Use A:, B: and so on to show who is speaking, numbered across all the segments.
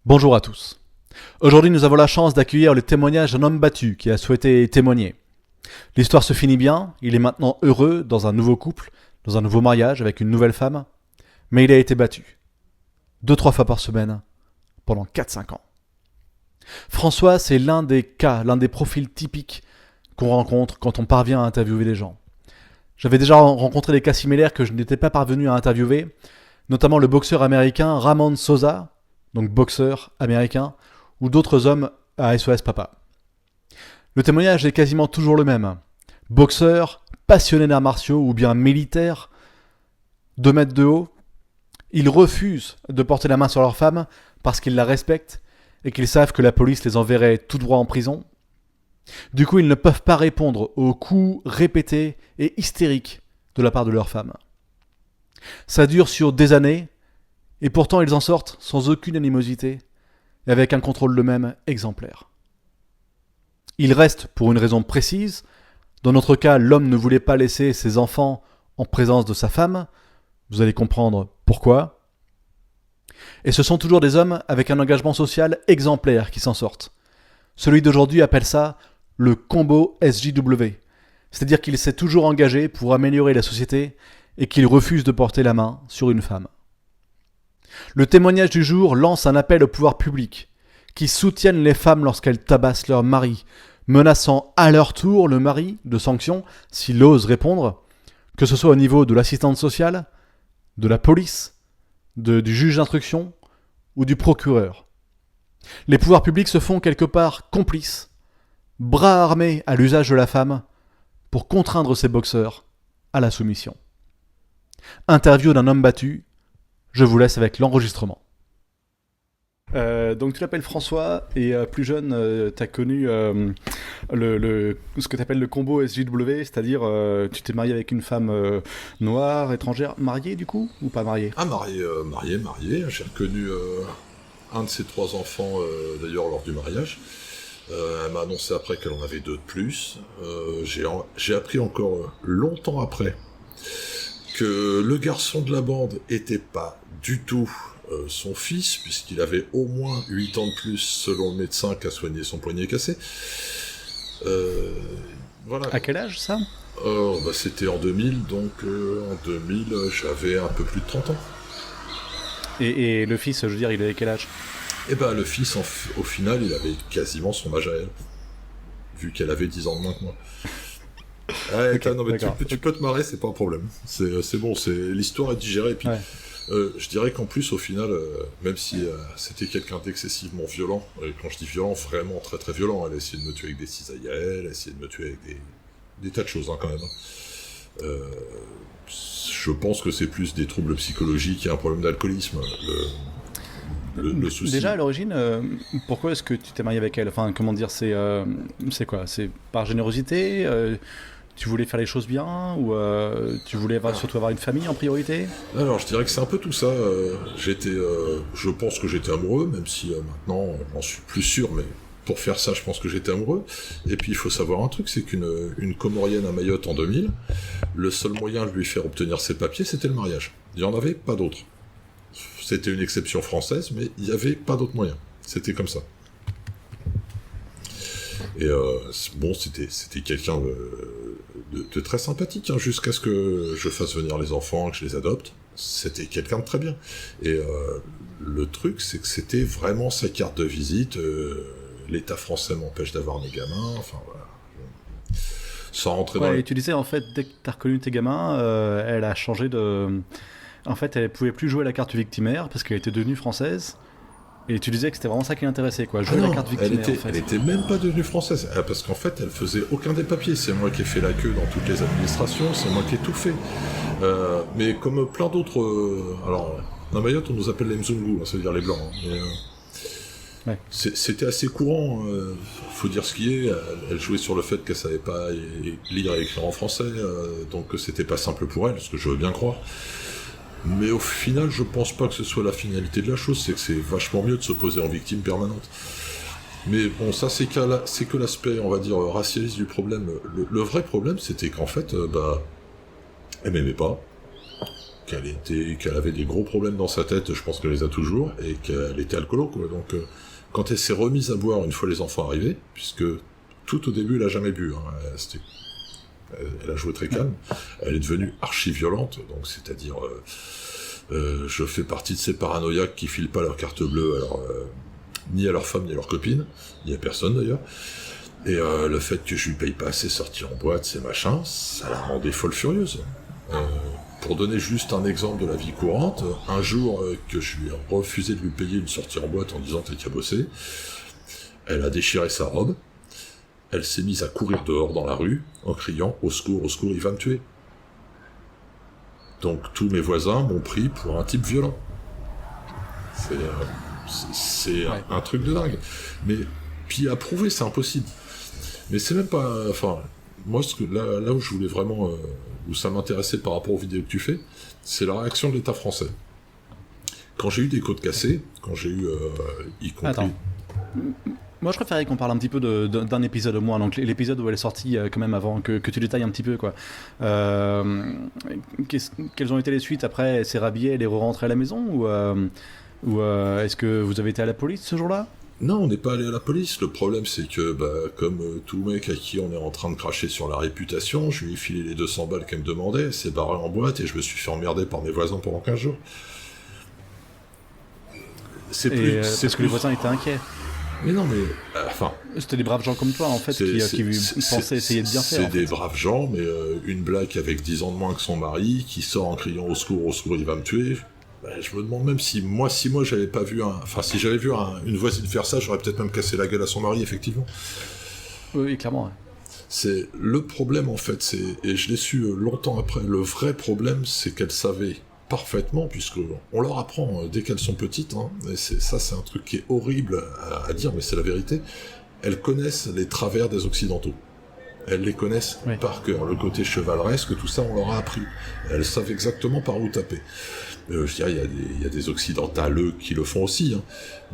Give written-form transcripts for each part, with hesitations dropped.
A: Bonjour à tous. Aujourd'hui, nous avons la chance d'accueillir le témoignage d'un homme battu qui a souhaité témoigner. L'histoire se finit bien, il est maintenant heureux dans un nouveau couple, dans un nouveau mariage avec une nouvelle femme, mais il a été battu. 2-3 fois par semaine, pendant 4-5 ans. François, c'est l'un des cas, l'un des profils typiques qu'on rencontre quand on parvient à interviewer des gens. J'avais déjà rencontré des cas similaires que je n'étais pas parvenu à interviewer, notamment le boxeur américain Ramon Sosa, donc boxeur américain, ou d'autres hommes à SOS Papa. Le témoignage est quasiment toujours le même. Boxeur, passionné d'arts martiaux ou bien militaire, 2 mètres de haut, ils refusent de porter la main sur leur femme parce qu'ils la respectent et qu'ils savent que la police les enverrait tout droit en prison. Du coup, ils ne peuvent pas répondre aux coups répétés et hystériques de la part de leur femme. Ça dure sur des années, et pourtant ils en sortent sans aucune animosité, et avec un contrôle le même exemplaire. Ils restent pour une raison précise. Dans notre cas, l'homme ne voulait pas laisser ses enfants en présence de sa femme. Vous allez comprendre pourquoi. Et ce sont toujours des hommes avec un engagement social exemplaire qui s'en sortent. Celui d'aujourd'hui appelle ça le combo SJW. C'est-à-dire qu'il s'est toujours engagé pour améliorer la société et qu'il refuse de porter la main sur une femme. Le témoignage du jour lance un appel au pouvoir public qui soutiennent les femmes lorsqu'elles tabassent leur mari, menaçant à leur tour le mari de sanctions s'il ose répondre, que ce soit au niveau de l'assistante sociale, de la police, du juge d'instruction ou du procureur. Les pouvoirs publics se font quelque part complices, bras armés à l'usage de la femme pour contraindre ces boxeurs à la soumission. Interview d'un homme battu, je vous laisse avec l'enregistrement. Donc tu t'appelles François et plus jeune tu as connu ce que tu appelles le combo SJW, c'est-à-dire tu t'es marié avec une femme noire, étrangère, mariée du coup ou pas mariée?
B: Ah marié. J'ai reconnu un de ses 3 enfants d'ailleurs lors du mariage. Elle m'a annoncé après qu'elle en avait 2 de plus. J'ai appris encore longtemps après que le garçon de la bande était pas du tout son fils, puisqu'il avait au moins 8 ans de plus, selon le médecin qui a soigné son poignet cassé. Voilà.
A: À quel âge ça?
B: C'était en 2000, donc en 2000, j'avais un peu plus de 30 ans.
A: Et le fils, je veux dire, il avait quel âge?
B: Et le fils, au final, il avait quasiment son âge à elle, vu qu'elle avait 10 ans de moins que moi. Ouais, okay, non, mais tu peux te marrer, c'est pas un problème. C'est bon, l'histoire est digérée, et puis... Ouais. Je dirais qu'en plus, au final, même si c'était quelqu'un d'excessivement violent, et quand je dis violent, vraiment très très violent, elle a essayé de me tuer avec des cisailles à elle, elle a essayé de me tuer avec des tas de choses quand même. Je pense que c'est plus des troubles psychologiques et un problème d'alcoolisme. Le souci.
A: Déjà à l'origine, pourquoi est-ce que tu t'es marié avec elle? Enfin, comment dire, c'est quoi? C'est par générosité? Tu voulais faire les choses bien ou tu voulais surtout avoir une famille en priorité?
B: Alors, je dirais que c'est un peu tout ça. Je pense que j'étais amoureux, même si maintenant, j'en suis plus sûr, mais pour faire ça, je pense que j'étais amoureux. Et puis, il faut savoir un truc, c'est qu'une Comorienne à Mayotte en 2000, le seul moyen de lui faire obtenir ses papiers, c'était le mariage. Il n'y en avait pas d'autre. C'était une exception française, mais il n'y avait pas d'autre moyen. C'était comme ça. Et c'était quelqu'un de très sympathique, hein, jusqu'à ce que je fasse venir les enfants, que je les adopte. C'était quelqu'un de très bien. Et le truc, c'est que c'était vraiment sa carte de visite. L'État français m'empêche d'avoir mes gamins. Enfin, voilà. Sans rentrer dans...
A: Et tu disais, en fait, dès que tu as reconnu tes gamins, elle a changé de... En fait, elle pouvait plus jouer la carte victimaire parce qu'elle était devenue française. Et tu disais que c'était vraiment ça qui l'intéressait, quoi, jouer la carte victimaire.
B: Elle était même pas devenue française, parce qu'en fait, elle faisait aucun des papiers. C'est moi qui ai fait la queue dans toutes les administrations, c'est moi qui ai tout fait. Mais comme plein d'autres... alors, à Mayotte, on nous appelle les Mzungu, c'est-à-dire les Blancs. Hein, mais, ouais. C'était assez courant, faut dire ce qui est. Elle jouait sur le fait qu'elle savait pas lire et écrire en français, donc c'était pas simple pour elle, ce que je veux bien croire. Mais au final, je pense pas que ce soit la finalité de la chose, c'est que c'est vachement mieux de se poser en victime permanente. Mais bon, ça c'est que l'aspect, on va dire, racialiste du problème. Le vrai problème, c'était qu'en fait, elle m'aimait pas. qu'elle avait des gros problèmes dans sa tête, je pense qu'elle les a toujours, et qu'elle était alcoolo, quoi. Donc, quand elle s'est remise à boire une fois les enfants arrivés, puisque tout au début, elle a jamais bu, hein, elle a joué très calme, elle est devenue archi-violente, donc c'est-à-dire, je fais partie de ces paranoïaques qui filent pas leur carte bleue, alors, ni à leur femme, ni à leur copine, ni à personne d'ailleurs, et le fait que je lui paye pas assez sorties en boîte, ces machins, ça la rendait folle furieuse. Pour donner juste un exemple de la vie courante, un jour que je lui ai refusé de lui payer une sortie en boîte en disant t'es qu'à bosser, elle a déchiré sa robe, elle s'est mise à courir dehors dans la rue en criant au secours, il va me tuer. Donc tous mes voisins m'ont pris pour un type violent. C'est un truc de dingue. Mais puis à prouver, c'est impossible. Mais c'est même pas... Enfin, moi, là où je voulais vraiment... où ça m'intéressait par rapport aux vidéos que tu fais, c'est la réaction de l'État français. Quand j'ai eu des côtes cassées, quand j'ai eu... y compris...
A: Attends. Moi, je préférais qu'on parle un petit peu d'un épisode au moins, donc l'épisode où elle est sortie quand même avant que tu détailles un petit peu, quoi. Quelles ont été les suites après? Elle s'est rhabillée, elle est rentrée à la maison ou est-ce que vous avez été à la police ce jour-là?
B: Non, on n'est pas allé à la police. Le problème, c'est que, comme tout mec à qui on est en train de cracher sur la réputation, je lui ai filé les 200 balles qu'elle me demandait, elle s'est barrée en boîte et je me suis fait emmerder par mes voisins pendant 15 jours.
A: C'est parce que les voisins étaient inquiets.
B: Mais non, mais... enfin...
A: C'était des braves gens comme toi, en fait, qui pensaient essayer de bien faire.
B: C'est des braves gens, mais une blague avec 10 ans de moins que son mari, qui sort en criant au secours, il va me tuer... je me demande même si moi j'avais pas vu si j'avais vu une voisine faire ça, j'aurais peut-être même cassé la gueule à son mari, effectivement.
A: Oui, clairement. Ouais.
B: C'est le problème, en fait, et je l'ai su longtemps après, le vrai problème, c'est qu'elle savait parfaitement, puisqu'on leur apprend dès qu'elles sont petites, hein, et c'est un truc qui est horrible à dire, mais c'est la vérité, elles connaissent les travers des Occidentaux. Elles les connaissent par cœur, le côté chevaleresque, tout ça on leur a appris. Elles savent exactement par où taper. Je dirais, il y a des occidentales qui le font aussi, hein,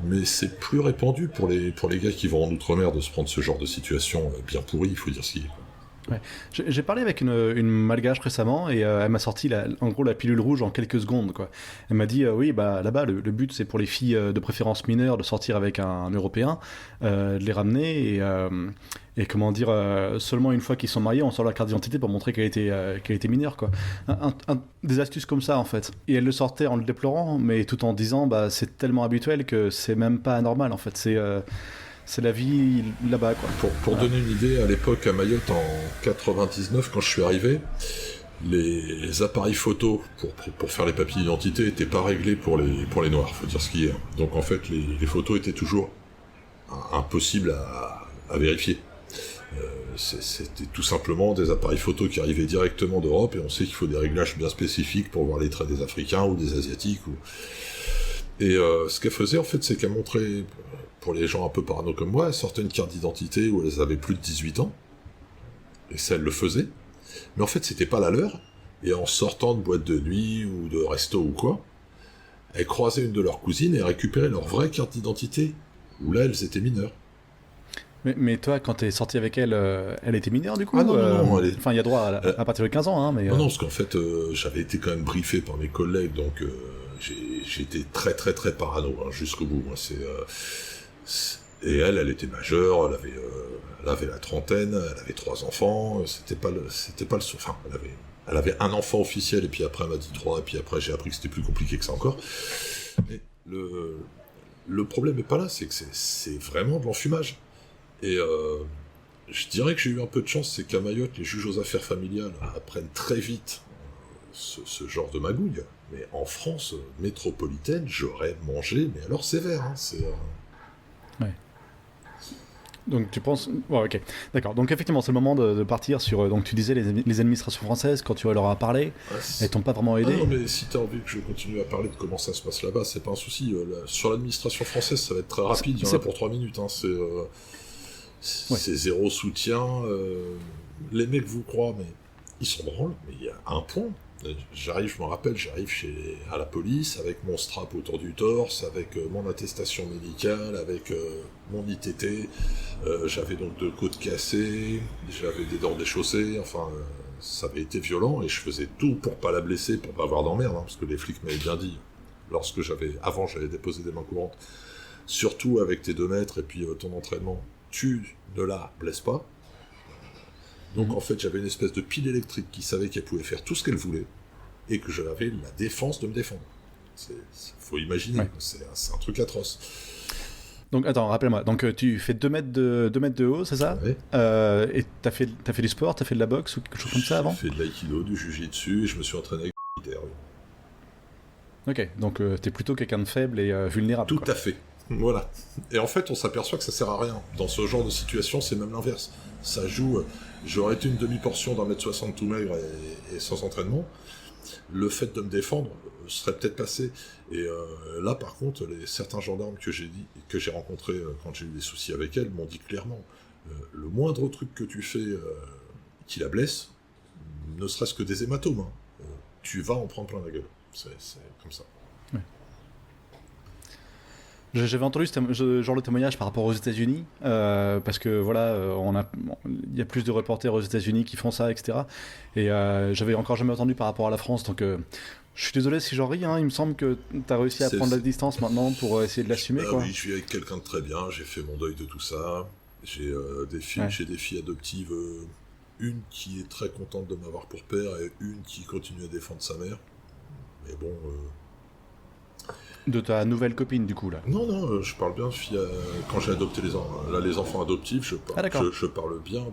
B: mais c'est plus répandu pour les gars qui vont en outre-mer de se prendre ce genre de situation bien pourrie, il faut dire ce qui est.
A: Ouais. J'ai parlé avec une malgache récemment et elle m'a sorti en gros la pilule rouge en quelques secondes, quoi. Elle m'a dit oui, là-bas le but c'est pour les filles de préférence mineures de sortir avec un Européen, de les ramener et comment dire, seulement une fois qu'ils sont mariés on sort leur carte d'identité pour montrer qu'elle était mineure, quoi. Des astuces comme ça, en fait. Et elle le sortait en le déplorant, mais tout en disant c'est tellement habituel que c'est même pas anormal, en fait. C'est la vie là-bas, quoi.
B: Pour donner une idée, à l'époque, à Mayotte, en 99, quand je suis arrivé, les appareils photos pour faire les papiers d'identité étaient pas réglés pour les noirs, faut dire ce qui est. Donc en fait, les photos étaient toujours impossibles à vérifier. C'était tout simplement des appareils photos qui arrivaient directement d'Europe, et on sait qu'il faut des réglages bien spécifiques pour voir les traits des Africains ou des Asiatiques. Et ce qu'elle faisait, en fait, c'est qu'elle montrait... Pour les gens un peu parano comme moi, elles sortaient une carte d'identité où elles avaient plus de 18 ans, et ça, elles le faisaient. Mais en fait, c'était pas la leur, et en sortant de boîte de nuit, ou de resto ou quoi, elles croisaient une de leurs cousines et récupéraient leur vraie carte d'identité, où là, elles étaient mineures.
A: Mais toi, quand t'es sorti avec elle, elle était mineure, du coup?
B: Ah non,
A: Enfin, il y a droit à partir de 15 ans, hein, mais...
B: Non, parce qu'en fait, j'avais été quand même briefé par mes collègues, donc j'ai été très très très parano, hein, jusqu'au bout. Hein, et elle était majeure, elle avait la trentaine, elle avait 3 enfants, c'était pas le enfin, elle avait un enfant officiel, et puis après elle m'a dit 3, et puis après j'ai appris que c'était plus compliqué que ça encore. Mais le problème est pas là, c'est que c'est vraiment de l'enfumage. Et je dirais que j'ai eu un peu de chance, c'est qu'à Mayotte, les juges aux affaires familiales apprennent très vite ce genre de magouille. Mais en France métropolitaine, j'aurais mangé, mais alors sévère, hein,
A: Ouais. Donc tu penses... Ouais, ok, d'accord. Donc effectivement, c'est le moment de partir sur... Donc tu disais les administrations françaises, quand tu leur as parlé, elles t'ont pas vraiment aidé.
B: Non, mais si t'as envie que je continue à parler de comment ça se passe là-bas, c'est pas un souci. Sur l'administration française, ça va être très rapide, il y en a pour 3 minutes. Hein. C'est zéro soutien. Les mecs vous croient, mais ils s'en branlent. Mais il y a un point. Je me rappelle, j'arrive à la police avec mon strap autour du torse, avec mon attestation médicale, avec mon ITT, j'avais donc 2 côtes cassées, j'avais des dents déchaussées, enfin, ça avait été violent et je faisais tout pour pas la blesser, pour pas avoir d'emmerde, parce que les flics m'avaient bien dit, avant j'avais déposé des mains courantes, surtout avec tes 2 mètres et puis ton entraînement, tu ne la blesses pas. Donc en fait, j'avais une espèce de pile électrique qui savait qu'elle pouvait faire tout ce qu'elle voulait et que j'avais la défense de me défendre. Faut imaginer, c'est un truc atroce.
A: Donc attends, rappelle-moi, donc tu fais 2 mètres de haut, c'est ça?
B: Ouais.
A: Et t'as fait du sport, t'as fait de la boxe ou quelque chose comme ça avant?
B: J'ai fait de l'aïkido, du jujitsu et je me suis entraîné avec des militaires.
A: Ok, donc t'es plutôt quelqu'un de faible et vulnérable.
B: Tout à fait. Voilà. Et en fait, on s'aperçoit que ça sert à rien. Dans ce genre de situation, c'est même l'inverse. Ça joue. J'aurais été une demi-portion d'1m60 tout maigre et sans entraînement. Le fait de me défendre serait peut-être passé. Et là, par contre, certains gendarmes que j'ai rencontrés quand j'ai eu des soucis avec elle m'ont dit clairement, le moindre truc que tu fais qui la blesse, ne serait-ce que des hématomes, tu vas en prendre plein la gueule. C'est comme ça.
A: Ouais. J'avais entendu ce genre de témoignage par rapport aux États-Unis, parce que voilà, il y a plus de reporters aux États-Unis qui font ça, etc. Et j'avais encore jamais entendu par rapport à la France, donc je suis désolé si j'en ris, il me semble que tu as réussi à prendre la distance maintenant pour essayer de l'assumer.
B: Oui, je vis avec quelqu'un de très bien, j'ai fait mon deuil de tout ça, j'ai des filles adoptives, une qui est très contente de m'avoir pour père et une qui continue à défendre sa mère. Mais bon...
A: De ta nouvelle copine, du coup, là?
B: Non, je parle bien de filles... quand j'ai adopté les enfants, là, les enfants adoptifs, je parle bien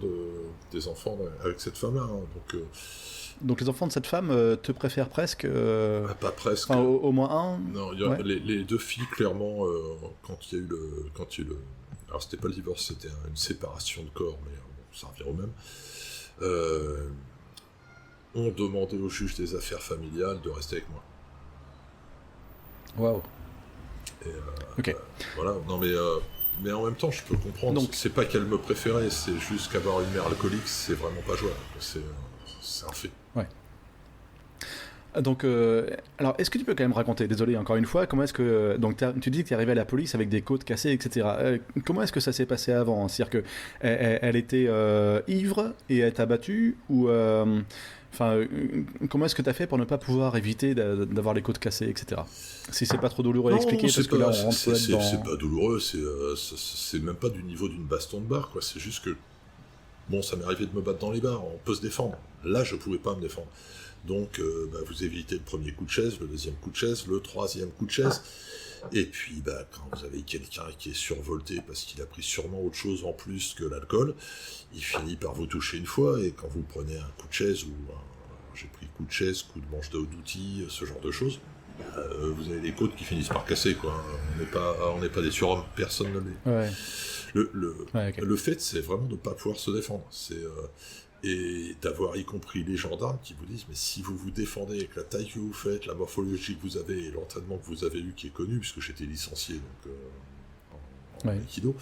B: des enfants avec cette femme-là.
A: Donc les enfants de cette femme te préfèrent presque
B: pas presque.
A: Enfin, au moins un.
B: Non, les 2 filles, clairement, quand il y a eu le... Alors, c'était pas le divorce, c'était une séparation de corps, mais ça revient au même. Ont demandé au juge des affaires familiales de rester avec moi.
A: Waouh. Ok.
B: Voilà, non mais en même temps, je peux comprendre. Donc, c'est pas qu'elle me préférait, c'est juste qu'avoir une mère alcoolique, c'est vraiment pas jouable. C'est un fait.
A: Ouais. Donc, alors, est-ce que tu peux quand même raconter, désolé encore une fois, comment est-ce que... Donc, tu dis que tu es arrivé à la police avec des côtes cassées, etc. Comment est-ce que ça s'est passé avant? C'est-à-dire qu'elle était ivre et elle t'a battu ou... Enfin, comment est-ce que tu as fait pour ne pas pouvoir éviter d'avoir les côtes cassées, etc. Si c'est pas trop douloureux à expliquer, parce que là, on rentre dans...
B: C'est pas douloureux, c'est même pas du niveau d'une baston de bar, quoi. C'est juste que... Bon, ça m'est arrivé de me battre dans les bars, on peut se défendre. Là, je pouvais pas me défendre. Donc, vous évitez le premier coup de chaise, le deuxième coup de chaise, le troisième coup de chaise. Et puis, quand vous avez quelqu'un qui est survolté parce qu'il a pris sûrement autre chose en plus que l'alcool, il finit par vous toucher une fois, et quand vous prenez un coup de chaise, j'ai pris coup de chaise, coup de manche d'outil, ce genre de choses, vous avez des côtes qui finissent par casser, quoi. On n'est pas des surhommes, personne ne l'est.
A: Ouais.
B: Le fait, c'est vraiment de ne pas pouvoir se défendre. Et d'avoir y compris les gendarmes qui vous disent, mais si vous vous défendez avec la taille que vous faites, la morphologie que vous avez et l'entraînement que vous avez eu qui est connu, puisque j'étais licencié donc en aikido,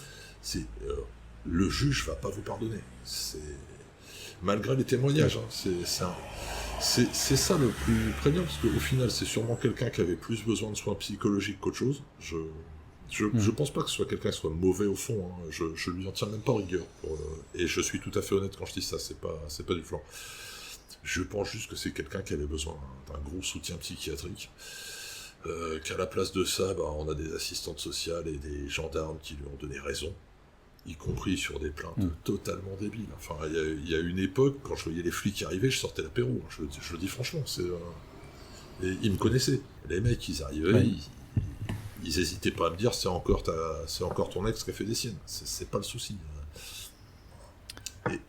B: le juge va pas vous pardonner. Malgré les témoignages, c'est ça le plus prégnant, parce qu'au final, c'est sûrement quelqu'un qui avait plus besoin de soins psychologiques qu'autre chose. Je pense pas que ce soit quelqu'un qui soit mauvais au fond, je lui en tiens même pas rigueur. Et je suis tout à fait honnête quand je dis ça, c'est pas du flanc. Je pense juste que c'est quelqu'un qui avait besoin d'un gros soutien psychiatrique. Qu'à la place de ça, on a des assistantes sociales et des gendarmes qui lui ont donné raison, y compris sur des plaintes totalement débiles. Enfin, il y a une époque, quand je voyais les flics arriver, je sortais l'apéro. Je le dis franchement, et ils me connaissaient. Les mecs, ils arrivaient, ils hésitaient pas à me dire c'est encore ton ex qui a fait des siennes. C'est pas le souci.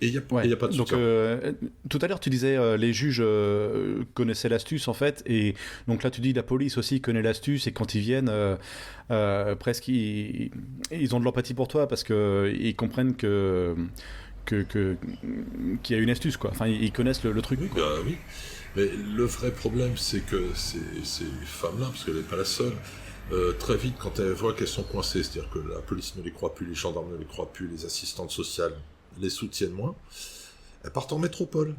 B: Et il y a pas de soutien.
A: Donc, tout à l'heure, tu disais les juges connaissaient l'astuce, en fait, et donc là, tu dis la police aussi connaît l'astuce, et quand ils viennent, presque, ils ont de l'empathie pour toi, parce qu'ils comprennent qu'il y a une astuce, quoi. Enfin, ils connaissent le truc.
B: Oui, oui. Mais le vrai problème, c'est que ces femmes-là, parce qu'elle n'est pas la seule, très vite, quand elles voient qu'elles sont coincées, c'est-à-dire que la police ne les croit plus, les gendarmes ne les croient plus, les assistantes sociales les soutiennent moins, elles partent en métropole.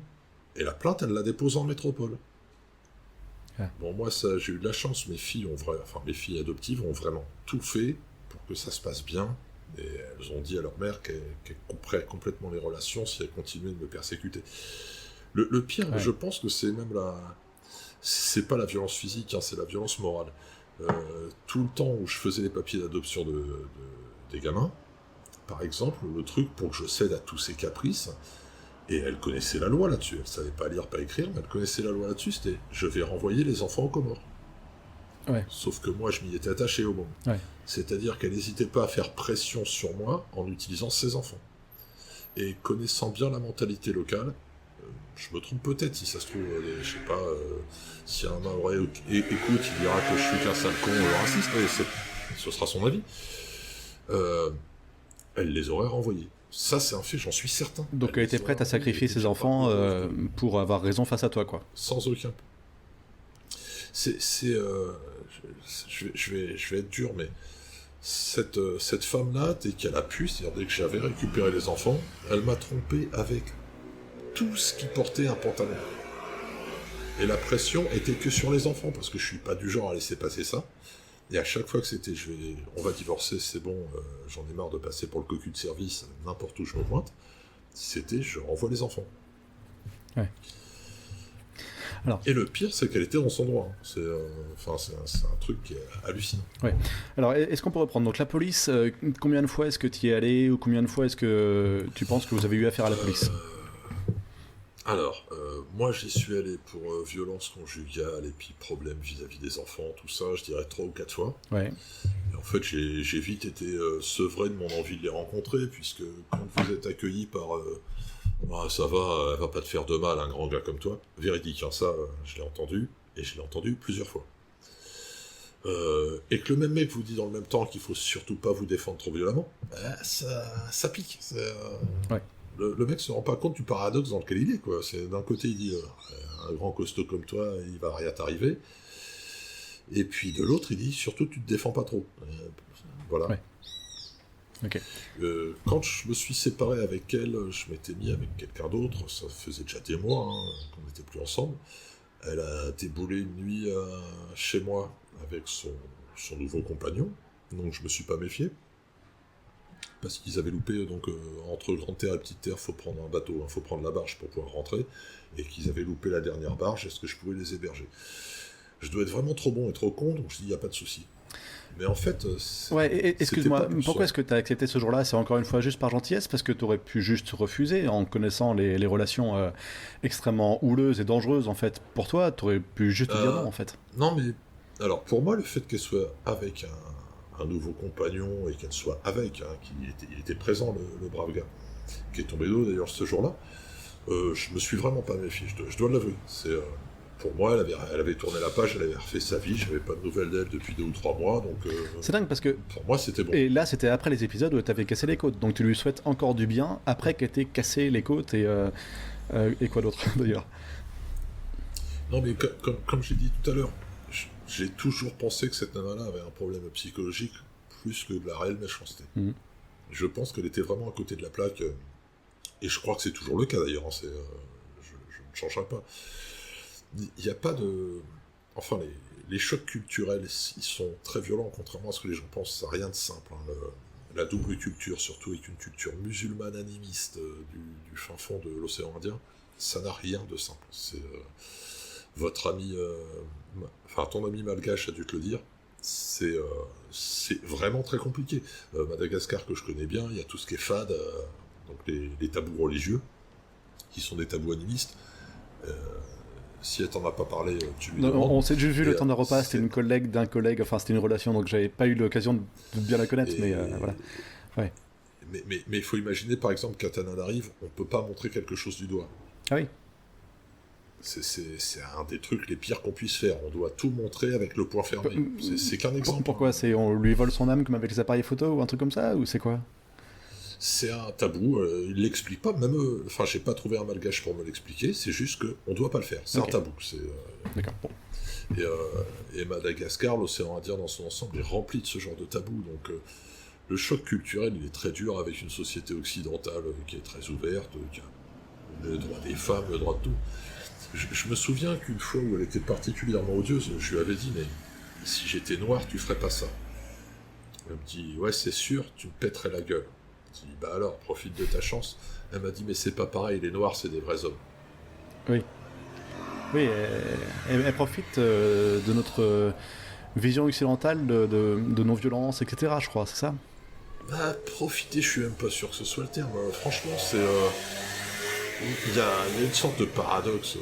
B: Et la plainte, elles la déposent en métropole.
A: Ah.
B: Bon, moi, j'ai eu de la chance. Mes filles adoptives ont vraiment tout fait pour que ça se passe bien. Et elles ont dit à leur mère qu'elles couperaient complètement les relations si elles continuaient de me persécuter. Le pire,
A: Ouais.
B: je pense que c'est même c'est pas la violence physique, hein, c'est la violence morale. Tout le temps où je faisais les papiers d'adoption des gamins, par exemple, le truc pour que je cède à tous ces caprices, et elle connaissait la loi là-dessus, elle savait pas lire, pas écrire, mais elle connaissait la loi là-dessus, c'était je vais renvoyer les enfants aux Comores.
A: Ouais.
B: Sauf que moi, je m'y étais attaché au moment.
A: Ouais.
B: C'est-à-dire qu'elle n'hésitait pas à faire pression sur moi en utilisant ses enfants. Et connaissant bien la mentalité locale, je me trompe peut-être si ça se trouve, je sais pas, si un Mahorais écoute, il dira que je suis qu'un sale con raciste, et ce sera son avis. Elle les aurait renvoyés. Ça, c'est un fait, j'en suis certain.
A: Donc elle était prête à sacrifier ses enfants pour avoir raison face à toi, quoi.
B: Sans aucun. Je vais être dur, mais cette femme-là, dès qu'elle a pu, c'est-à-dire dès que j'avais récupéré les enfants, elle m'a trompé avec tout ce qui portait un pantalon. Et la pression était que sur les enfants, parce que je suis pas du genre à laisser passer ça. Et à chaque fois que c'était on va divorcer, c'est bon, j'en ai marre de passer pour le cocu de service, n'importe où je me pointe, c'était je renvoie les enfants.
A: Ouais. Alors,
B: et le pire, c'est qu'elle était dans son droit. C'est un truc qui est hallucinant.
A: Ouais. Alors, est-ce qu'on peut reprendre? Donc la police, combien de fois est-ce que tu y es allé, ou combien de fois est-ce que tu penses que vous avez eu affaire à la police?
B: Alors, moi j'y suis allé pour violence conjugale et puis problème vis-à-vis des enfants, tout ça, je dirais 3 ou 4 fois.
A: Ouais.
B: Et en fait, j'ai vite été sevré de mon envie de les rencontrer, puisque quand vous êtes accueilli par ça va, elle va pas te faire de mal, un grand gars comme toi. Véridique, hein, ça, je l'ai entendu, et je l'ai entendu plusieurs fois. Et que le même mec vous dit dans le même temps qu'il faut surtout pas vous défendre trop violemment, ça pique.
A: Ouais.
B: Le mec se rend pas compte du paradoxe dans lequel il est, quoi. C'est d'un côté il dit un grand costaud comme toi, il va rien t'arriver, et puis de l'autre il dit surtout tu te défends pas trop. Voilà.
A: Ouais. Okay.
B: Quand je me suis séparé avec elle, je m'étais mis avec quelqu'un d'autre, ça faisait déjà des mois qu'on n'était plus ensemble. Elle a déboulé une nuit chez moi avec son nouveau compagnon, donc je me suis pas méfié. Parce qu'ils avaient loupé, donc entre Grande Terre et Petite Terre, faut prendre un bateau, faut prendre la barge pour pouvoir rentrer, et qu'ils avaient loupé la dernière barge, est-ce que je pouvais les héberger? Je dois être vraiment trop bon et trop con, donc je dis, y a pas de souci. Mais en fait...
A: Ouais, excuse-moi, pourquoi est-ce que tu as accepté ce jour-là? C'est encore une fois juste par gentillesse, parce que tu aurais pu juste refuser, en connaissant les relations extrêmement houleuses et dangereuses, en fait, pour toi, tu aurais pu juste dire non, en fait.
B: Non, mais... Alors, pour moi, le fait qu'elle soit avec un nouveau compagnon, et qu'elle soit avec, il était présent, le brave gars, qui est tombé d'eau, d'ailleurs, ce jour-là, je me suis vraiment pas méfié, je dois l'avouer. Pour moi, elle avait tourné la page, elle avait refait sa vie, j'avais pas de nouvelles d'elle depuis 2 ou 3 mois, donc...
A: c'est dingue, parce que...
B: Pour moi, c'était bon.
A: Et là, c'était après les épisodes où t'avais cassé les côtes, donc tu lui souhaites encore du bien, après qu'elle t'ait cassé les côtes, et quoi d'autre, d'ailleurs?
B: Non, mais comme j'ai dit tout à l'heure, j'ai toujours pensé que cette nana-là avait un problème psychologique, plus que de la réelle méchanceté.
A: Mmh.
B: Je pense qu'elle était vraiment à côté de la plaque, et je crois que c'est toujours le cas, d'ailleurs, je ne changerai pas. Il n'y a pas de... Enfin, les chocs culturels, ils sont très violents, contrairement à ce que les gens pensent. Ça n'a rien de simple. La double culture, surtout avec une culture musulmane animiste du fin fond de l'océan Indien, ça n'a rien de simple. C'est votre ami... ton ami malgache a dû te le dire. C'est vraiment très compliqué. Madagascar, que je connais bien, il y a tout ce qui est fade, donc les tabous religieux, qui sont des tabous animistes. Si elle t'en a pas parlé, tu lui demandes.
A: On s'est juste vu le temps d'un repas, c'était une collègue d'un collègue, enfin c'était une relation, donc j'avais pas eu l'occasion de bien la connaître, mais voilà. Ouais.
B: Mais il faut imaginer, par exemple, qu'à Tanan arrive, on peut pas montrer quelque chose du doigt.
A: Ah oui.
B: C'est un des trucs les pires qu'on puisse faire. On doit tout montrer avec le poing fermé. C'est qu'un exemple.
A: Pourquoi? On lui vole son âme comme avec les appareils photo ou un truc comme ça, ou c'est quoi?
B: C'est un tabou, il l'explique pas, même j'ai pas trouvé un malgache pour me l'expliquer, c'est juste que on doit pas le faire, c'est un tabou.
A: D'accord, bon.
B: Et Madagascar, l'océan Indien dans son ensemble est rempli de ce genre de tabou, donc le choc culturel il est très dur avec une société occidentale qui est très ouverte, qui a le droit des femmes, le droit de tout. Je me souviens qu'une fois où elle était particulièrement odieuse, je lui avais dit, mais si j'étais noir, tu ferais pas ça. Elle me dit, ouais c'est sûr, tu me pèterais la gueule. Je dis, bah alors, profite de ta chance. Elle m'a dit, mais c'est pas pareil, les noirs, c'est des vrais hommes.
A: Oui. Oui, elle profite de notre vision occidentale de non-violence, etc., je crois, c'est ça?
B: Bah, profiter, je suis même pas sûr que ce soit le terme. Franchement, il y a une sorte de paradoxe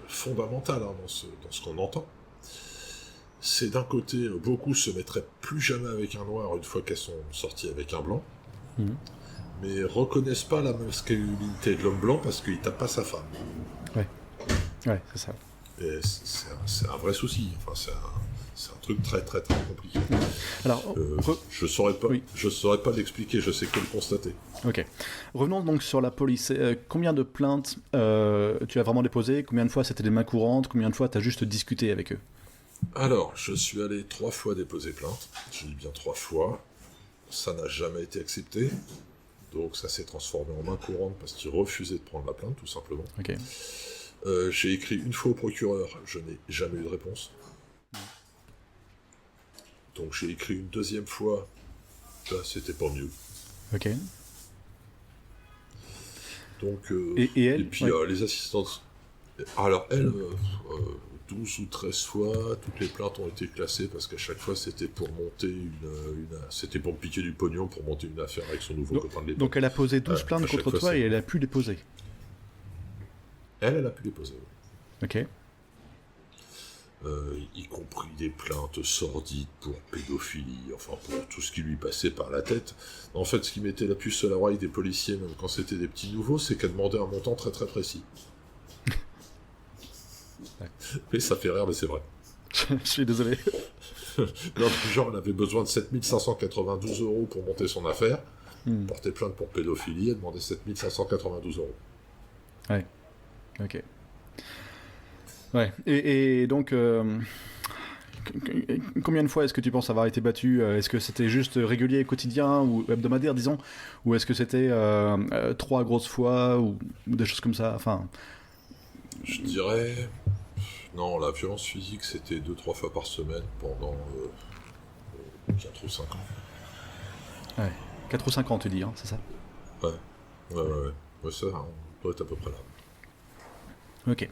B: fondamental dans ce qu'on entend. C'est d'un côté, beaucoup se mettraient plus jamais avec un noir une fois qu'elles sont sorties avec un blanc,
A: Mhm.
B: mais reconnaissent pas la masculinité de l'homme blanc parce qu'il tape pas sa femme.
A: Ouais, ouais, c'est ça.
B: Et c'est un vrai souci. Enfin, c'est un truc très très très compliqué.
A: Alors, oui.
B: Je saurais pas l'expliquer. Je sais que le constater.
A: Ok. Revenons donc sur la police. Combien de plaintes tu as vraiment déposées? Combien de fois c'était des mains courantes? Combien de fois tu as juste discuté avec eux?
B: Alors, je suis allé 3 fois déposer plainte. Je dis bien 3 fois. Ça n'a jamais été accepté. Donc ça s'est transformé en main courante parce qu'ils refusaient de prendre la plainte, tout simplement.
A: Ok.
B: J'ai écrit une fois au procureur, je n'ai jamais eu de réponse. Donc j'ai écrit une deuxième fois, là c'était pas mieux.
A: Ok.
B: Donc,
A: et elle,
B: puis
A: ouais.
B: les assistantes. Alors elle, 12 ou 13 fois, toutes les plaintes ont été classées parce qu'à chaque fois c'était pour monter c'était pour piquer du pognon, pour monter une affaire avec son nouveau copain de l'époque.
A: Donc elle a posé 12 plaintes contre toi et elle a pu les poser.
B: Elle a pu les poser, oui.
A: Ok.
B: Y compris des plaintes sordides pour pédophilie, enfin pour tout ce qui lui passait par la tête. En fait, ce qui mettait la puce à l'oreille des policiers, même quand c'était des petits nouveaux, c'est qu'elle demandait un montant très très précis. Mais ça fait rire, mais c'est vrai.
A: Je suis désolé.
B: Non, genre, elle avait besoin de 7592 € pour monter son affaire. Porter plainte pour pédophilie, elle demandait 7592 €.
A: Ouais. Ok. Ouais. Et donc, combien de fois est-ce que tu penses avoir été battu? Est-ce que c'était juste régulier, quotidien ou hebdomadaire, disons? Ou est-ce que c'était 3 grosses fois ou des choses comme ça? Enfin.
B: Je dirais. Non, la violence physique, c'était 2-3 fois par semaine pendant 4 ou 5 ans.
A: Ouais. 4 ou 5 ans, tu dis, hein, c'est ça?
B: Ouais, ça, on doit être à peu près là.
A: Ok.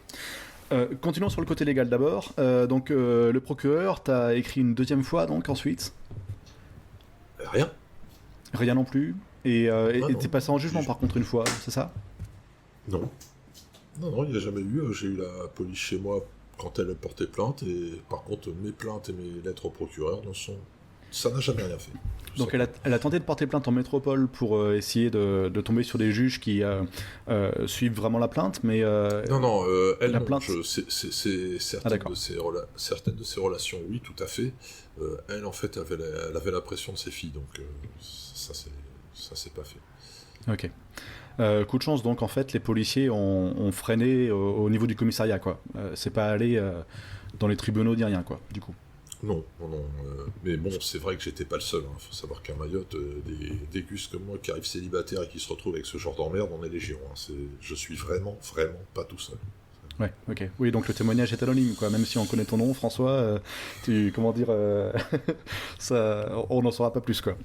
A: Continuons sur le côté légal d'abord. Donc, le procureur t'a écrit une deuxième fois, donc, ensuite?
B: Rien.
A: Rien non plus. Et t'es passé en jugement, par contre, une fois, c'est ça?
B: Non. Non, il n'y a jamais eu. J'ai eu la police chez moi quand elle portait plainte, et par contre, mes plaintes et mes lettres au procureur ça n'a jamais rien fait.
A: Donc elle a tenté de porter plainte en métropole pour essayer de tomber sur des juges qui suivent vraiment la plainte, mais...
B: non, elle,
A: la
B: non.
A: plainte...
B: C'est certaines de ses relations, oui, tout à fait. Elle, en fait, elle avait la pression de ses filles, donc ça s'est pas fait.
A: Ok. Coup de chance, donc, en fait, les policiers ont freiné au niveau du commissariat, quoi. C'est pas allé dans les tribunaux ni rien, quoi, du coup.
B: Non. Mais bon, c'est vrai que j'étais pas le seul. Hein. Faut savoir qu'à Mayotte, des gus comme moi qui arrivent célibataires et qui se retrouvent avec ce genre d'emmerde, on est légion. Hein. Je suis vraiment pas tout seul.
A: Ouais, ok. Oui, donc le témoignage est anonyme, quoi. Même si on connaît ton nom, François, comment dire, ça, on n'en saura pas plus, quoi.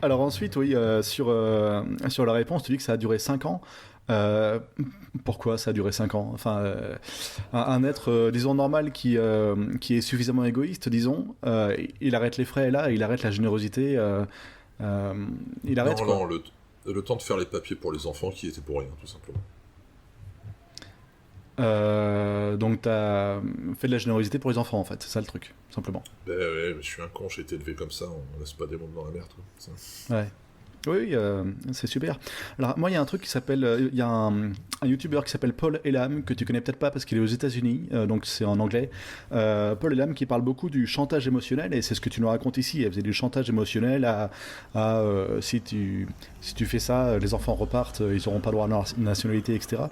A: Alors ensuite, oui, sur la réponse, tu dis que ça a duré 5 ans. Pourquoi ça a duré 5 ans? Enfin, un être, disons, normal qui est suffisamment égoïste, disons, il arrête les frais là, il arrête la générosité, il arrête quoi.
B: Non, le temps de faire les papiers pour les enfants qui étaient pour rien, tout simplement.
A: Donc t'as fait de la générosité pour les enfants, en fait, c'est ça le truc, simplement.
B: Ben ouais, je suis un con, j'ai été élevé comme ça, on laisse pas des mondes dans la merde, quoi. Ça.
A: Ouais. Oui, c'est super. Alors moi, il y a un truc qui s'appelle, il y a un youtubeur qui s'appelle Paul Elam que tu connais peut-être pas parce qu'il est aux États-Unis, donc c'est en anglais. Paul Elam qui parle beaucoup du chantage émotionnel et c'est ce que tu nous racontes ici. Elle faisait du chantage émotionnel si tu fais ça, les enfants repartent, ils n'auront pas droit à la nationalité, etc.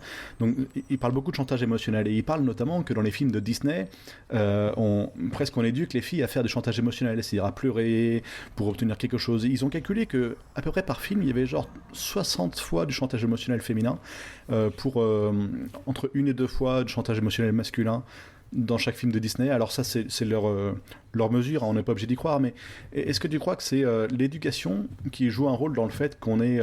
A: Donc il parle beaucoup de chantage émotionnel et il parle notamment que dans les films de Disney, on éduque les filles à faire du chantage émotionnel, c'est-à-dire à pleurer pour obtenir quelque chose. Ils ont calculé que à peu près par film, il y avait genre 60 fois du chantage émotionnel féminin pour entre 1 et 2 fois du chantage émotionnel masculin dans chaque film de Disney. Alors ça, c'est leur mesure, hein, on n'est pas obligé d'y croire, mais est-ce que tu crois que c'est l'éducation qui joue un rôle dans le fait qu'on ait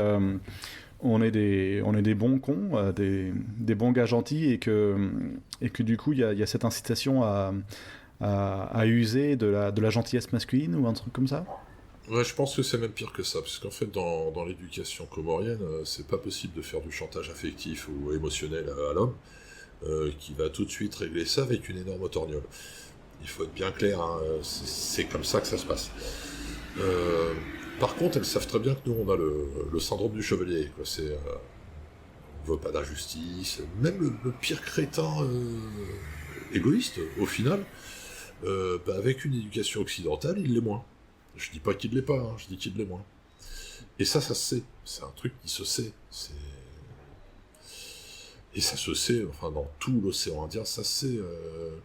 A: on est des bons cons, des bons gars gentils, et que du coup il y a cette incitation à user de la gentillesse masculine ou un truc comme ça.
B: Ouais, je pense que c'est même pire que ça, parce qu'en fait, dans l'éducation comorienne, c'est pas possible de faire du chantage affectif ou émotionnel à l'homme, qui va tout de suite régler ça avec une énorme torgnole. Il faut être bien clair, hein, c'est comme ça que ça se passe. Par contre, elles savent très bien que nous, on a le syndrome du chevalier, quoi. On veut pas d'injustice, même le pire crétin égoïste, au final, avec une éducation occidentale, il l'est moins. Je dis pas qu'il l'est pas, hein, je dis qu'il l'est moins. Et ça se sait. C'est un truc qui se sait. Et ça se sait, enfin, dans tout l'océan Indien, ça se sait.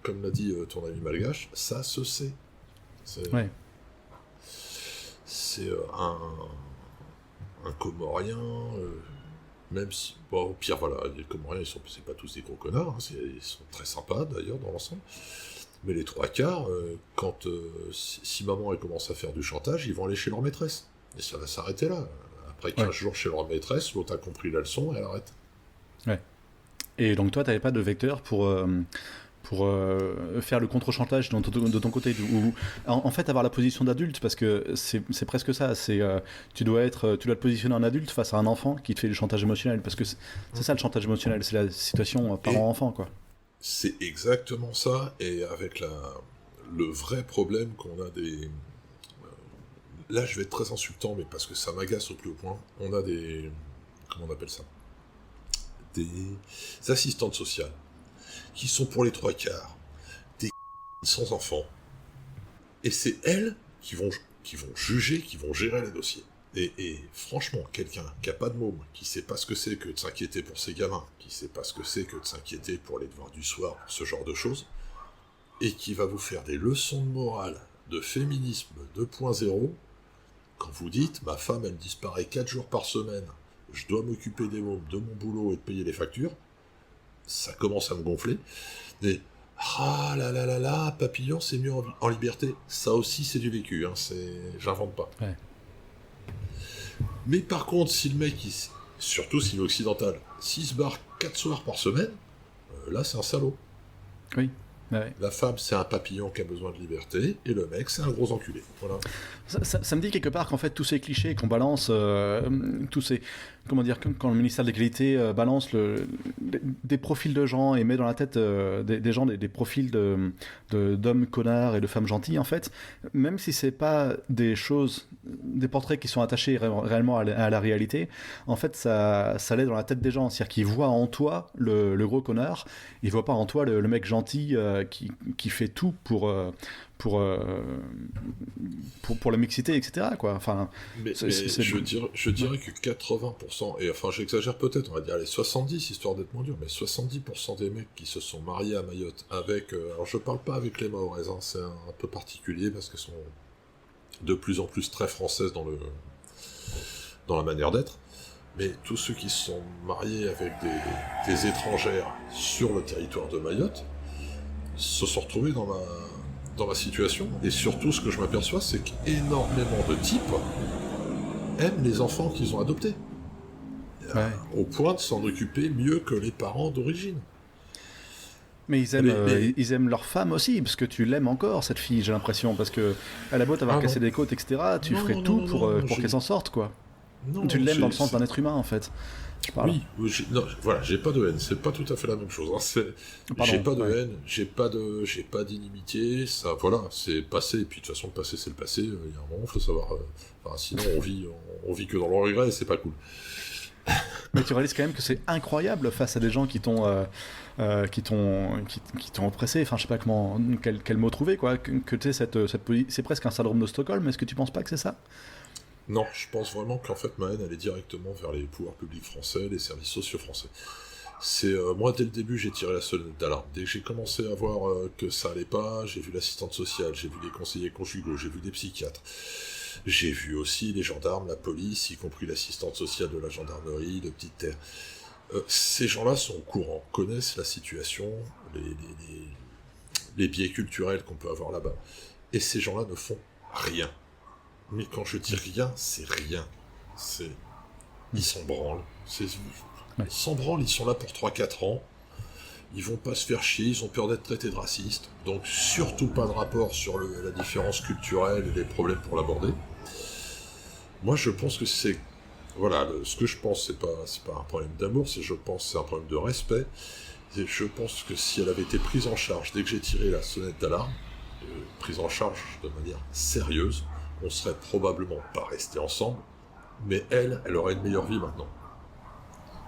B: Comme l'a dit ton ami malgache, ça se sait.
A: Ouais.
B: C'est un Comorien, même si, bon, au pire, voilà, les Comoriens, c'est pas tous des gros connards, hein, ils sont très sympas, d'ailleurs, dans l'ensemble. Mais les trois quarts, quand si maman elle commence à faire du chantage, ils vont aller chez leur maîtresse. Et ça va s'arrêter là. Après 15 jours chez leur maîtresse, l'autre a compris la leçon et elle arrête.
A: Ouais. Et donc toi, t'avais pas de vecteur pour faire le contre-chantage de ton côté, ou en fait avoir la position d'adulte, parce que c'est presque ça, tu dois te positionner en adulte face à un enfant qui te fait du chantage émotionnel, parce que c'est ça le chantage émotionnel, c'est la situation parent-enfant, quoi.
B: C'est exactement ça, et avec le vrai problème qu'on a des... Là, je vais être très insultant, mais parce que ça m'agace au plus haut point, on a des... Comment on appelle ça ? Des assistantes sociales, qui sont pour les trois quarts des sans enfants, et c'est elles qui vont juger, qui vont gérer les dossiers. Et franchement, quelqu'un qui a pas de môme, qui sait pas ce que c'est que de s'inquiéter pour ses gamins, qui sait pas ce que c'est que de s'inquiéter pour les devoirs du soir, pour ce genre de choses, et qui va vous faire des leçons de morale, de féminisme 2.0, quand vous dites, ma femme elle disparaît 4 jours par semaine, je dois m'occuper des mômes, de mon boulot et de payer les factures, ça commence à me gonfler, et ah là là là là, papillon c'est mieux en liberté, ça aussi c'est du vécu, hein, j'invente pas.
A: Ouais.
B: Mais par contre, si le mec, surtout s'il est occidental, s'il se barre 4 soirs par semaine, là c'est un salaud.
A: Oui. Ouais.
B: La femme, c'est un papillon qui a besoin de liberté, et le mec, c'est un gros enculé. Voilà.
A: Ça me dit quelque part qu'en fait, tous ces clichés qu'on balance, tous ces... Comment dire, quand le ministère de l'Égalité balance des profils de gens et met dans la tête des gens des profils d'hommes connards et de femmes gentilles, en fait, même si c'est pas des portraits qui sont attachés réellement à la réalité, en fait, ça l'est dans la tête des gens. C'est-à-dire qu'ils voient en toi le gros connard, ils voient pas en toi le mec gentil qui fait tout pour la mixité, etc., quoi. Enfin,
B: mais je dirais que 80%, et enfin j'exagère peut-être, on va dire allez, 70, histoire d'être moins dur, mais 70% des mecs qui se sont mariés à Mayotte avec... alors je parle pas avec les Mahoraises, hein, c'est un peu particulier parce qu'elles sont de plus en plus très françaises dans la manière d'être, mais tous ceux qui se sont mariés avec des étrangères sur le territoire de Mayotte se sont retrouvés dans ma situation, et surtout ce que je m'aperçois, c'est qu'énormément de types aiment les enfants qu'ils ont adoptés, au point de s'en occuper mieux que les parents d'origine.
A: Mais ils aiment leur femme aussi, parce que tu l'aimes encore, cette fille, j'ai l'impression, parce que elle a beau t'avoir cassé des côtes, etc., tu ferais tout pour qu'elle s'en sorte, quoi. Non, tu l'aimes dans le sens d'un être humain, en fait.
B: Oui, voilà, j'ai pas de haine, c'est pas tout à fait la même chose. Hein. J'ai pas de haine, j'ai pas d'inimitié, ça, voilà, c'est passé, et puis de toute façon, le passé, c'est le passé, il y a un moment, faut savoir, sinon on vit que dans le regret, et c'est pas cool.
A: Mais tu réalises quand même que c'est incroyable face à des gens qui t'ont oppressé, enfin je sais pas quel mot trouver, quoi, que tu sais c'est presque un syndrome de Stockholm. Est-ce que tu penses pas que c'est ça?
B: Non, je pense vraiment qu'en fait ma haine elle est directement vers les pouvoirs publics français, les services sociaux français. C'est moi dès le début j'ai tiré la sonnette d'alarme. Dès que j'ai commencé à voir que ça allait pas, j'ai vu l'assistante sociale, j'ai vu les conseillers conjugaux, j'ai vu des psychiatres, j'ai vu aussi les gendarmes, la police, y compris l'assistante sociale de la gendarmerie de Petite Terre. Ces gens-là sont au courant, connaissent la situation, les biais culturels qu'on peut avoir là-bas, et ces gens-là ne font rien. Mais quand je dis rien, c'est rien. Ils s'en branlent.
A: Ouais.
B: Ils s'en branlent, ils sont là pour 3-4 ans. Ils vont pas se faire chier, ils ont peur d'être traités de racistes. Donc surtout pas de rapport sur la différence culturelle et les problèmes pour l'aborder. Moi je pense que c'est... Voilà, ce que je pense, c'est pas un problème d'amour, c'est un problème de respect. Et je pense que si elle avait été prise en charge dès que j'ai tiré la sonnette d'alarme, prise en charge de manière sérieuse, on serait probablement pas restés ensemble, mais elle aurait une meilleure vie maintenant.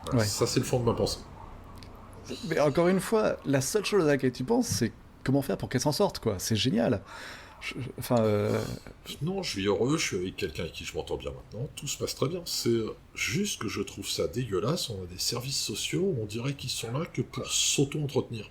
B: Voilà,
A: Ouais.
B: ça c'est le fond de ma pensée.
A: Mais encore une fois, la seule chose à laquelle tu penses, c'est comment faire pour qu'elle s'en sorte, quoi. C'est génial. Enfin,
B: Non, je vis heureux, je suis avec quelqu'un avec qui je m'entends bien maintenant, tout se passe très bien. C'est juste que je trouve ça dégueulasse, on a des services sociaux, on dirait qu'ils sont là que pour s'auto-entretenir.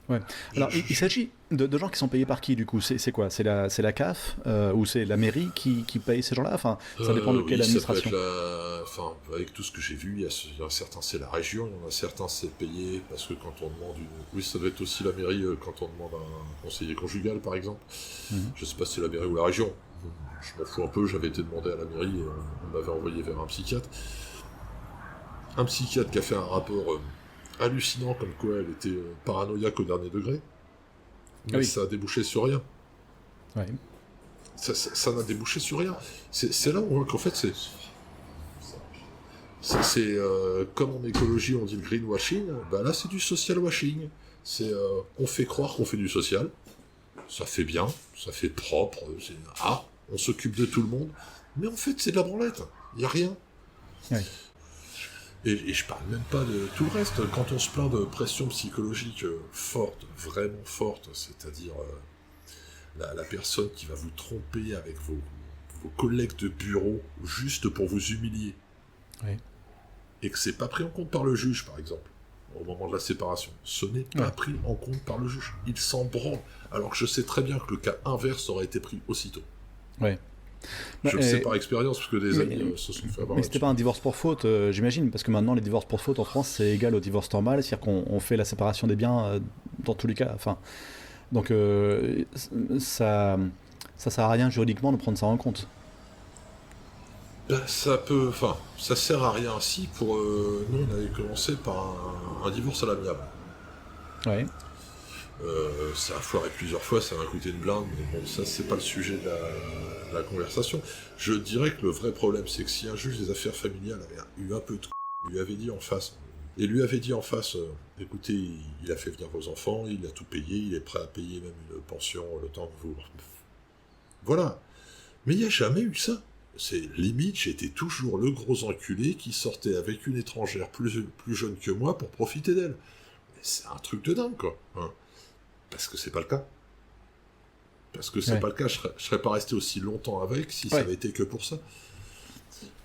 A: ouais. Alors, il s'agit de gens qui sont payés par qui, du coup? C'est quoi? C'est la CAF ou c'est la mairie qui paye ces gens-là? Enfin, ça dépend de quelle
B: oui,
A: administration.
B: ça peut être enfin, avec tout ce que j'ai vu, il y en a certains c'est la région, il y en a certains c'est payé, parce que quand on demande Oui, ça doit être aussi la mairie quand on demande un conseiller conjugal, par exemple. Je sais pas si c'est la mairie ou la région. Je m'en fous un peu, j'avais été demandé à la mairie, et on m'avait envoyé vers un psychiatre. Un psychiatre qui a fait un rapport hallucinant, comme quoi elle était paranoïaque au dernier degré. Mais
A: oui.
B: ça a débouché sur rien.
A: Ouais.
B: Ça n'a débouché sur rien. C'est là où on voit qu'en fait c'est comme en écologie on dit le greenwashing, bah là c'est du social washing. C'est on fait croire qu'on fait du social, ça fait bien, ça fait propre, on s'occupe de tout le monde, mais en fait c'est de la branlette, il y a rien.
A: Ouais.
B: Et je parle même pas de tout le reste. Quand on se plaint de pression psychologique forte, vraiment forte, c'est-à-dire la personne qui va vous tromper avec vos collègues de bureau juste pour vous humilier,
A: Ouais.
B: et que c'est pas pris en compte par le juge, par exemple, au moment de la séparation. Ce n'est pas pris en compte par le juge. Il s'en branle. Alors que je sais très bien que le cas inverse aurait été pris aussitôt.
A: Ouais.
B: Je le sais par expérience, parce que des amis se sont fait avoir.
A: Mais c'était pas un divorce pour faute, j'imagine, parce que maintenant les divorces pour faute en France c'est égal au divorce normal, c'est-à-dire qu'on fait la séparation des biens dans tous les cas. Enfin, donc ça sert à rien juridiquement de prendre ça en compte.
B: Ben, ça sert à rien. Si pour nous on avait commencé par un divorce à l'amiable.
A: Ouais.
B: Ça a foiré plusieurs fois, ça m'a coûté une blinde, mais bon, ça c'est pas le sujet de la conversation. Je dirais que le vrai problème, c'est que si un juge des affaires familiales avait eu un peu de lui avait dit en face, écoutez, il a fait venir vos enfants, il a tout payé, il est prêt à payer même une pension le temps que vous... Voilà. Mais il n'y a jamais eu ça. C'est limite, j'étais toujours le gros enculé qui sortait avec une étrangère plus jeune que moi pour profiter d'elle. Mais c'est un truc de dingue, quoi. Hein. Parce que c'est pas le cas. Parce que c'est pas le cas, je serais pas resté aussi longtemps avec si ça avait été que pour ça.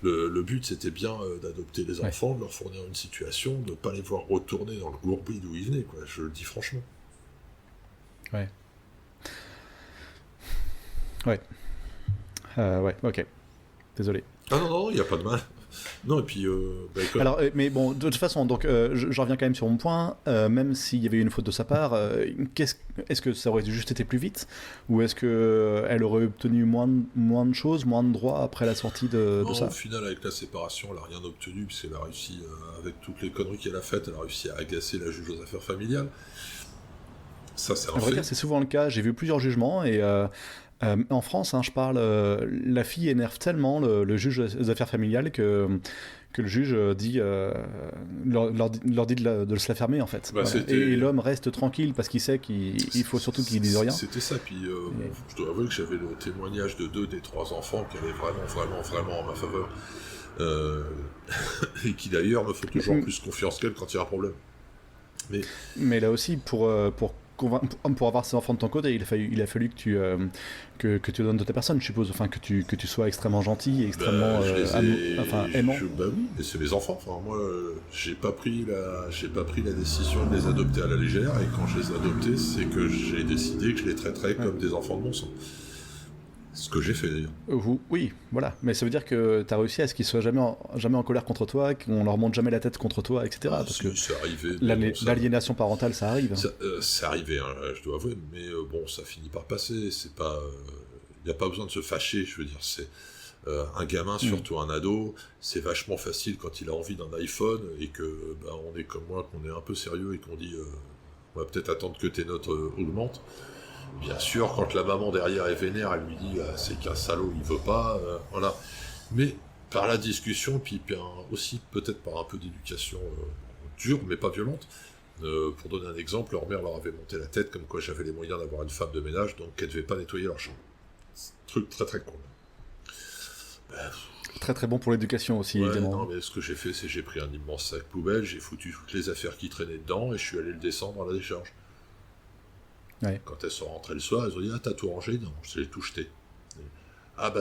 B: Le but, c'était bien d'adopter les enfants, de leur fournir une situation, de pas les voir retourner dans le gourbi d'où ils venaient, quoi. Je le dis franchement.
A: Ouais. Ouais, ok. Désolé.
B: Ah non, il n'y a pas de mal. Non, et puis...
A: Alors, mais bon, de toute façon, donc, je reviens quand même sur mon point. Même s'il y avait eu une faute de sa part, est-ce que ça aurait juste été plus vite? Ou est-ce qu'elle aurait obtenu moins de choses, moins de droits après la sortie de ça?
B: Au final, avec la séparation, elle n'a rien obtenu, puisqu'elle a réussi, avec toutes les conneries qu'elle a faites, elle a réussi à agacer la juge aux affaires familiales. Ça, c'est un fait.
A: C'est souvent le cas. J'ai vu plusieurs jugements et... en France, je parle, la fille énerve tellement le juge des affaires familiales que le juge dit, leur dit de se la fermer en fait.
B: Bah,
A: voilà. Et l'homme reste tranquille parce qu'il sait qu'il faut surtout qu'il dise rien.
B: C'était ça, puis je dois avouer que j'avais le témoignage de 2 des 3 enfants qui allaient vraiment en ma faveur. Et qui d'ailleurs me font toujours plus confiance qu'elle quand il y a un problème.
A: Mais là aussi, pour avoir ces enfants de ton côté, il a fallu que tu donnes de ta personne, je suppose, enfin que tu sois extrêmement gentil, extrêmement aimant.
B: Bah oui, mais c'est mes enfants. Enfin moi, j'ai pas pris la décision de les adopter à la légère, et quand je les ai adoptés, c'est que j'ai décidé que je les traiterais comme des enfants de mon sang. Ce que j'ai fait d'ailleurs.
A: Oui, voilà. Mais ça veut dire que tu as réussi à ce qu'ils soient jamais en colère contre toi, qu'on leur monte jamais la tête contre toi, etc. Parce que
B: c'est arrivé.
A: L'aliénation parentale, ça arrive.
B: C'est arrivé, je dois avouer, mais bon, ça finit par passer. C'est pas, y a pas besoin de se fâcher. Je veux dire, Un gamin, surtout un ado, c'est vachement facile quand il a envie d'un iPhone et que on est comme moi, qu'on est un peu sérieux et qu'on dit on va peut-être attendre que tes notes augmentent. Bien sûr, quand la maman derrière est vénère, elle lui dit c'est qu'un salaud, il veut pas, voilà. Mais par la discussion, puis aussi peut-être par un peu d'éducation dure, mais pas violente. Pour donner un exemple, leur mère leur avait monté la tête comme quoi j'avais les moyens d'avoir une femme de ménage, donc qu'elle devait pas nettoyer leur chambre. Truc très très con.
A: Très très bon pour l'éducation aussi, évidemment.
B: Non, mais ce que j'ai fait, c'est j'ai pris un immense sac poubelle, j'ai foutu toutes les affaires qui traînaient dedans, et je suis allé le descendre à la décharge.
A: Ouais.
B: Quand elles sont rentrées le soir, elles ont dit t'as tout rangé? Non, je l'ai tout jeté.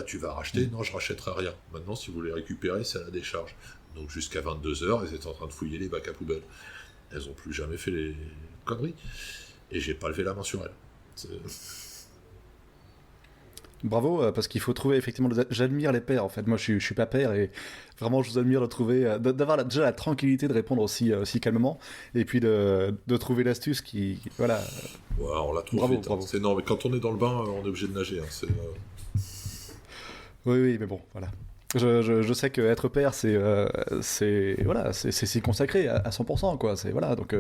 B: Tu vas racheter? Non, je rachèterai rien. Maintenant, si vous voulez récupérer, c'est à la décharge. Donc jusqu'à 22h, elles étaient en train de fouiller les bacs à poubelle. Elles ont plus jamais fait les conneries. Et j'ai pas levé la main sur elles.
A: Bravo, parce qu'il faut trouver effectivement. J'admire les pères en fait. Moi, je suis pas père et vraiment, je vous admire de trouver, d'avoir déjà la tranquillité de répondre aussi calmement, et puis de trouver l'astuce qui, voilà.
B: Ouais, on l'a trouvé.
A: Bravo.
B: Non, mais quand on est dans le bain, on est obligé de nager.
A: Oui, mais bon, voilà. Je sais que être père, c'est s'y consacrer à 100%, quoi. C'est voilà, donc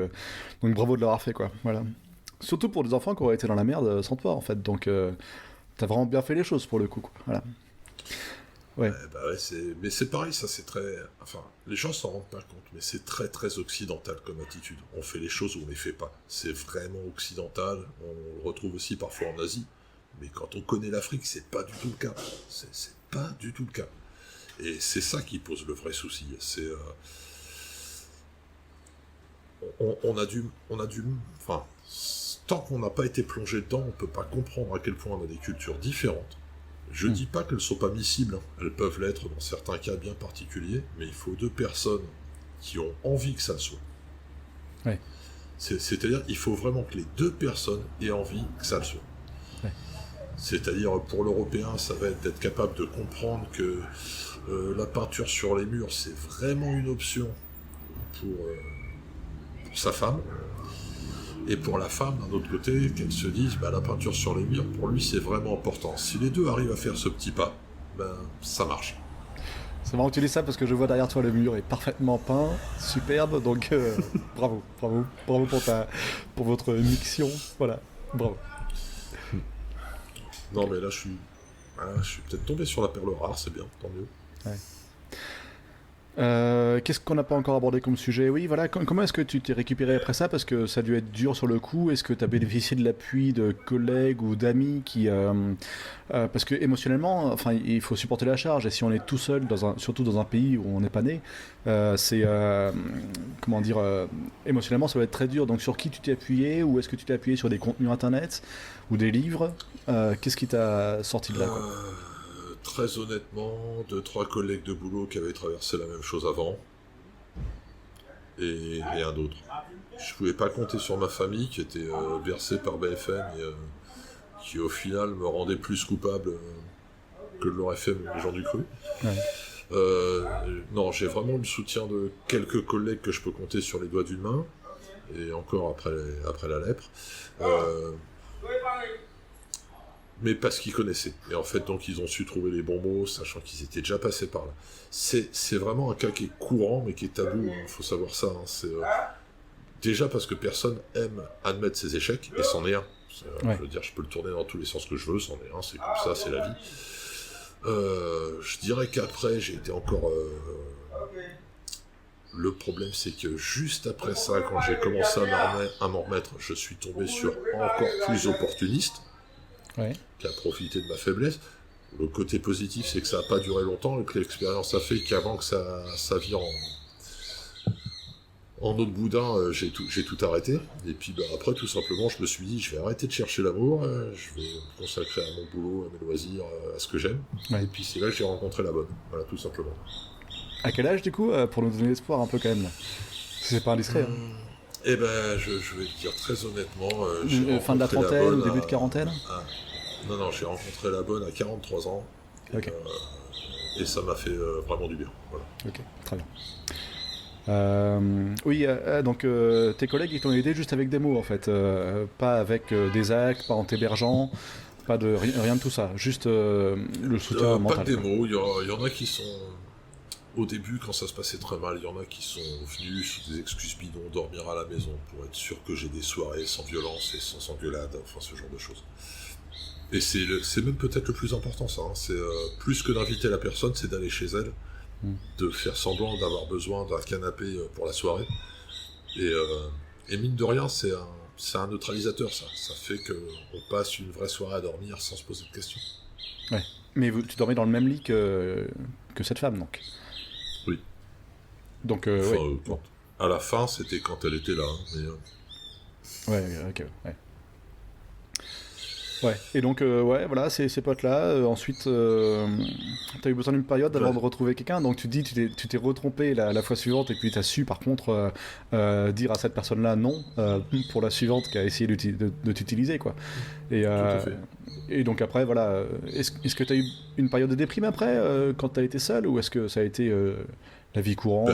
A: bravo de l'avoir fait, quoi. Voilà. Surtout pour des enfants qui auraient été dans la merde sans toi, en fait. Donc t'as vraiment bien fait les choses pour le coup, quoi. Voilà. Ouais.
B: Mais c'est pareil, ça c'est très... Enfin, les gens s'en rendent pas compte, mais c'est très très occidental comme attitude. On fait les choses ou on les fait pas. C'est vraiment occidental, on le retrouve aussi parfois en Asie. Mais quand on connaît l'Afrique, c'est pas du tout le cas. C'est pas du tout le cas. Et c'est ça qui pose le vrai souci. C'est... On a dû... Enfin, tant qu'on n'a pas été plongé dedans, on peut pas comprendre à quel point on a des cultures différentes. Je dis pas qu'elles sont pas miscibles, hein. Elles peuvent l'être dans certains cas bien particuliers, mais il faut deux personnes qui ont envie que ça le soit.
A: Ouais.
B: C'est-à-dire, il faut vraiment que les deux personnes aient envie que ça le soit.
A: Ouais.
B: C'est-à-dire, pour l'Européen, ça va être d'être capable de comprendre que la peinture sur les murs, c'est vraiment une option pour sa femme. Et pour la femme, d'un autre côté, qu'elle se dise, la peinture sur les murs, pour lui, c'est vraiment important. Si les deux arrivent à faire ce petit pas, ça marche.
A: C'est marrant que tu dis ça parce que je vois derrière toi le mur est parfaitement peint, superbe, donc bravo pour votre mixion, voilà, bravo.
B: Non, mais là, je suis peut-être tombé sur la perle rare, c'est bien, tant mieux.
A: Ouais. Qu'est-ce qu'on n'a pas encore abordé comme sujet? Oui, voilà. Comment est-ce que tu t'es récupéré après ça? Parce que ça a dû être dur sur le coup. Est-ce que tu as bénéficié de l'appui de collègues ou d'amis qui, parce que émotionnellement, enfin, il faut supporter la charge. Et si on est tout seul, surtout dans un pays où on n'est pas né, c'est comment dire, émotionnellement, ça va être très dur. Donc, sur qui tu t'es appuyé? Ou est-ce que tu t'es appuyé sur des contenus internet ou des livres? Qu'est-ce qui t'a sorti de là, quoi?
B: Très honnêtement, 2-3 collègues de boulot qui avaient traversé la même chose avant, et rien d'autre. Je pouvais pas compter sur ma famille qui était bercée par BFM et qui au final me rendait plus coupable que l'aurait fait les gens du cru. Ouais. Non, j'ai vraiment eu le soutien de quelques collègues que je peux compter sur les doigts d'une main, et encore après la lèpre. Mais parce qu'ils connaissaient. Et en fait, donc, ils ont su trouver les bons mots, sachant qu'ils étaient déjà passés par là. C'est vraiment un cas qui est courant, mais qui est tabou, hein. Faut savoir ça. Hein. Déjà parce que personne aime admettre ses échecs, et c'en est un. Ouais. Je veux dire, je peux le tourner dans tous les sens que je veux, c'en est un, c'est comme ça, c'est la vie. Je dirais qu'après, j'ai été encore... Le problème, c'est que juste après ça, quand j'ai commencé à m'en remettre, je suis tombé sur encore plus opportuniste.
A: Ouais.
B: Qui a profité de ma faiblesse. Le côté positif, c'est que ça n'a pas duré longtemps et que l'expérience a fait qu'avant que ça vire en eau de boudin, j'ai tout arrêté. Et puis après, tout simplement, je me suis dit, je vais arrêter de chercher l'amour, je vais me consacrer à mon boulot, à mes loisirs, à ce que j'aime. Ouais. Et puis c'est là que j'ai rencontré la bonne. Voilà, tout simplement.
A: À quel âge, du coup, pour nous donner l'espoir un peu quand même là? C'est pas indiscret.
B: Eh ben, je vais te dire très honnêtement...
A: fin de la trentaine ou début de quarantaine?
B: Non, j'ai rencontré la bonne à 43 ans.
A: Ok.
B: Et ça m'a fait vraiment du bien. Voilà.
A: Ok, très bien. Oui, donc tes collègues, ils t'ont aidé juste avec des mots, en fait. Pas avec des actes, pas en t'hébergeant, Pas de rien de tout ça, juste le soutien
B: Pas
A: mental.
B: de démo, il y en a qui sont... Au début, quand ça se passait très mal, il y en a qui sont venus sous des excuses bidons dormir à la maison pour être sûr que j'ai des soirées sans violence et sans engueulade, enfin ce genre de choses. Et c'est même peut-être le plus important, ça. Hein. C'est plus que d'inviter la personne, c'est d'aller chez elle, de faire semblant d'avoir besoin d'un canapé pour la soirée. Et mine de rien, c'est un neutralisateur, ça. Ça fait qu'on passe une vraie soirée à dormir sans se poser de questions.
A: Ouais. Mais tu dormais dans le même lit que cette femme, donc.
B: Oui.
A: Donc,
B: enfin,
A: oui. Bon.
B: À la fin, c'était quand elle était là. Mais,
A: Ouais, ok, ouais. Ouais, et donc, ouais, voilà, ces potes-là, ensuite, t'as eu besoin d'une période avant de retrouver quelqu'un, donc tu dis, tu t'es retrompé la fois suivante, et puis t'as su, par contre, dire à cette personne-là non, pour la suivante qui a essayé de t'utiliser, quoi. Et,
B: tout à fait.
A: Et donc après, voilà, est-ce que t'as eu une période de déprime après, quand t'as été seul, ou est-ce que ça a été la vie courante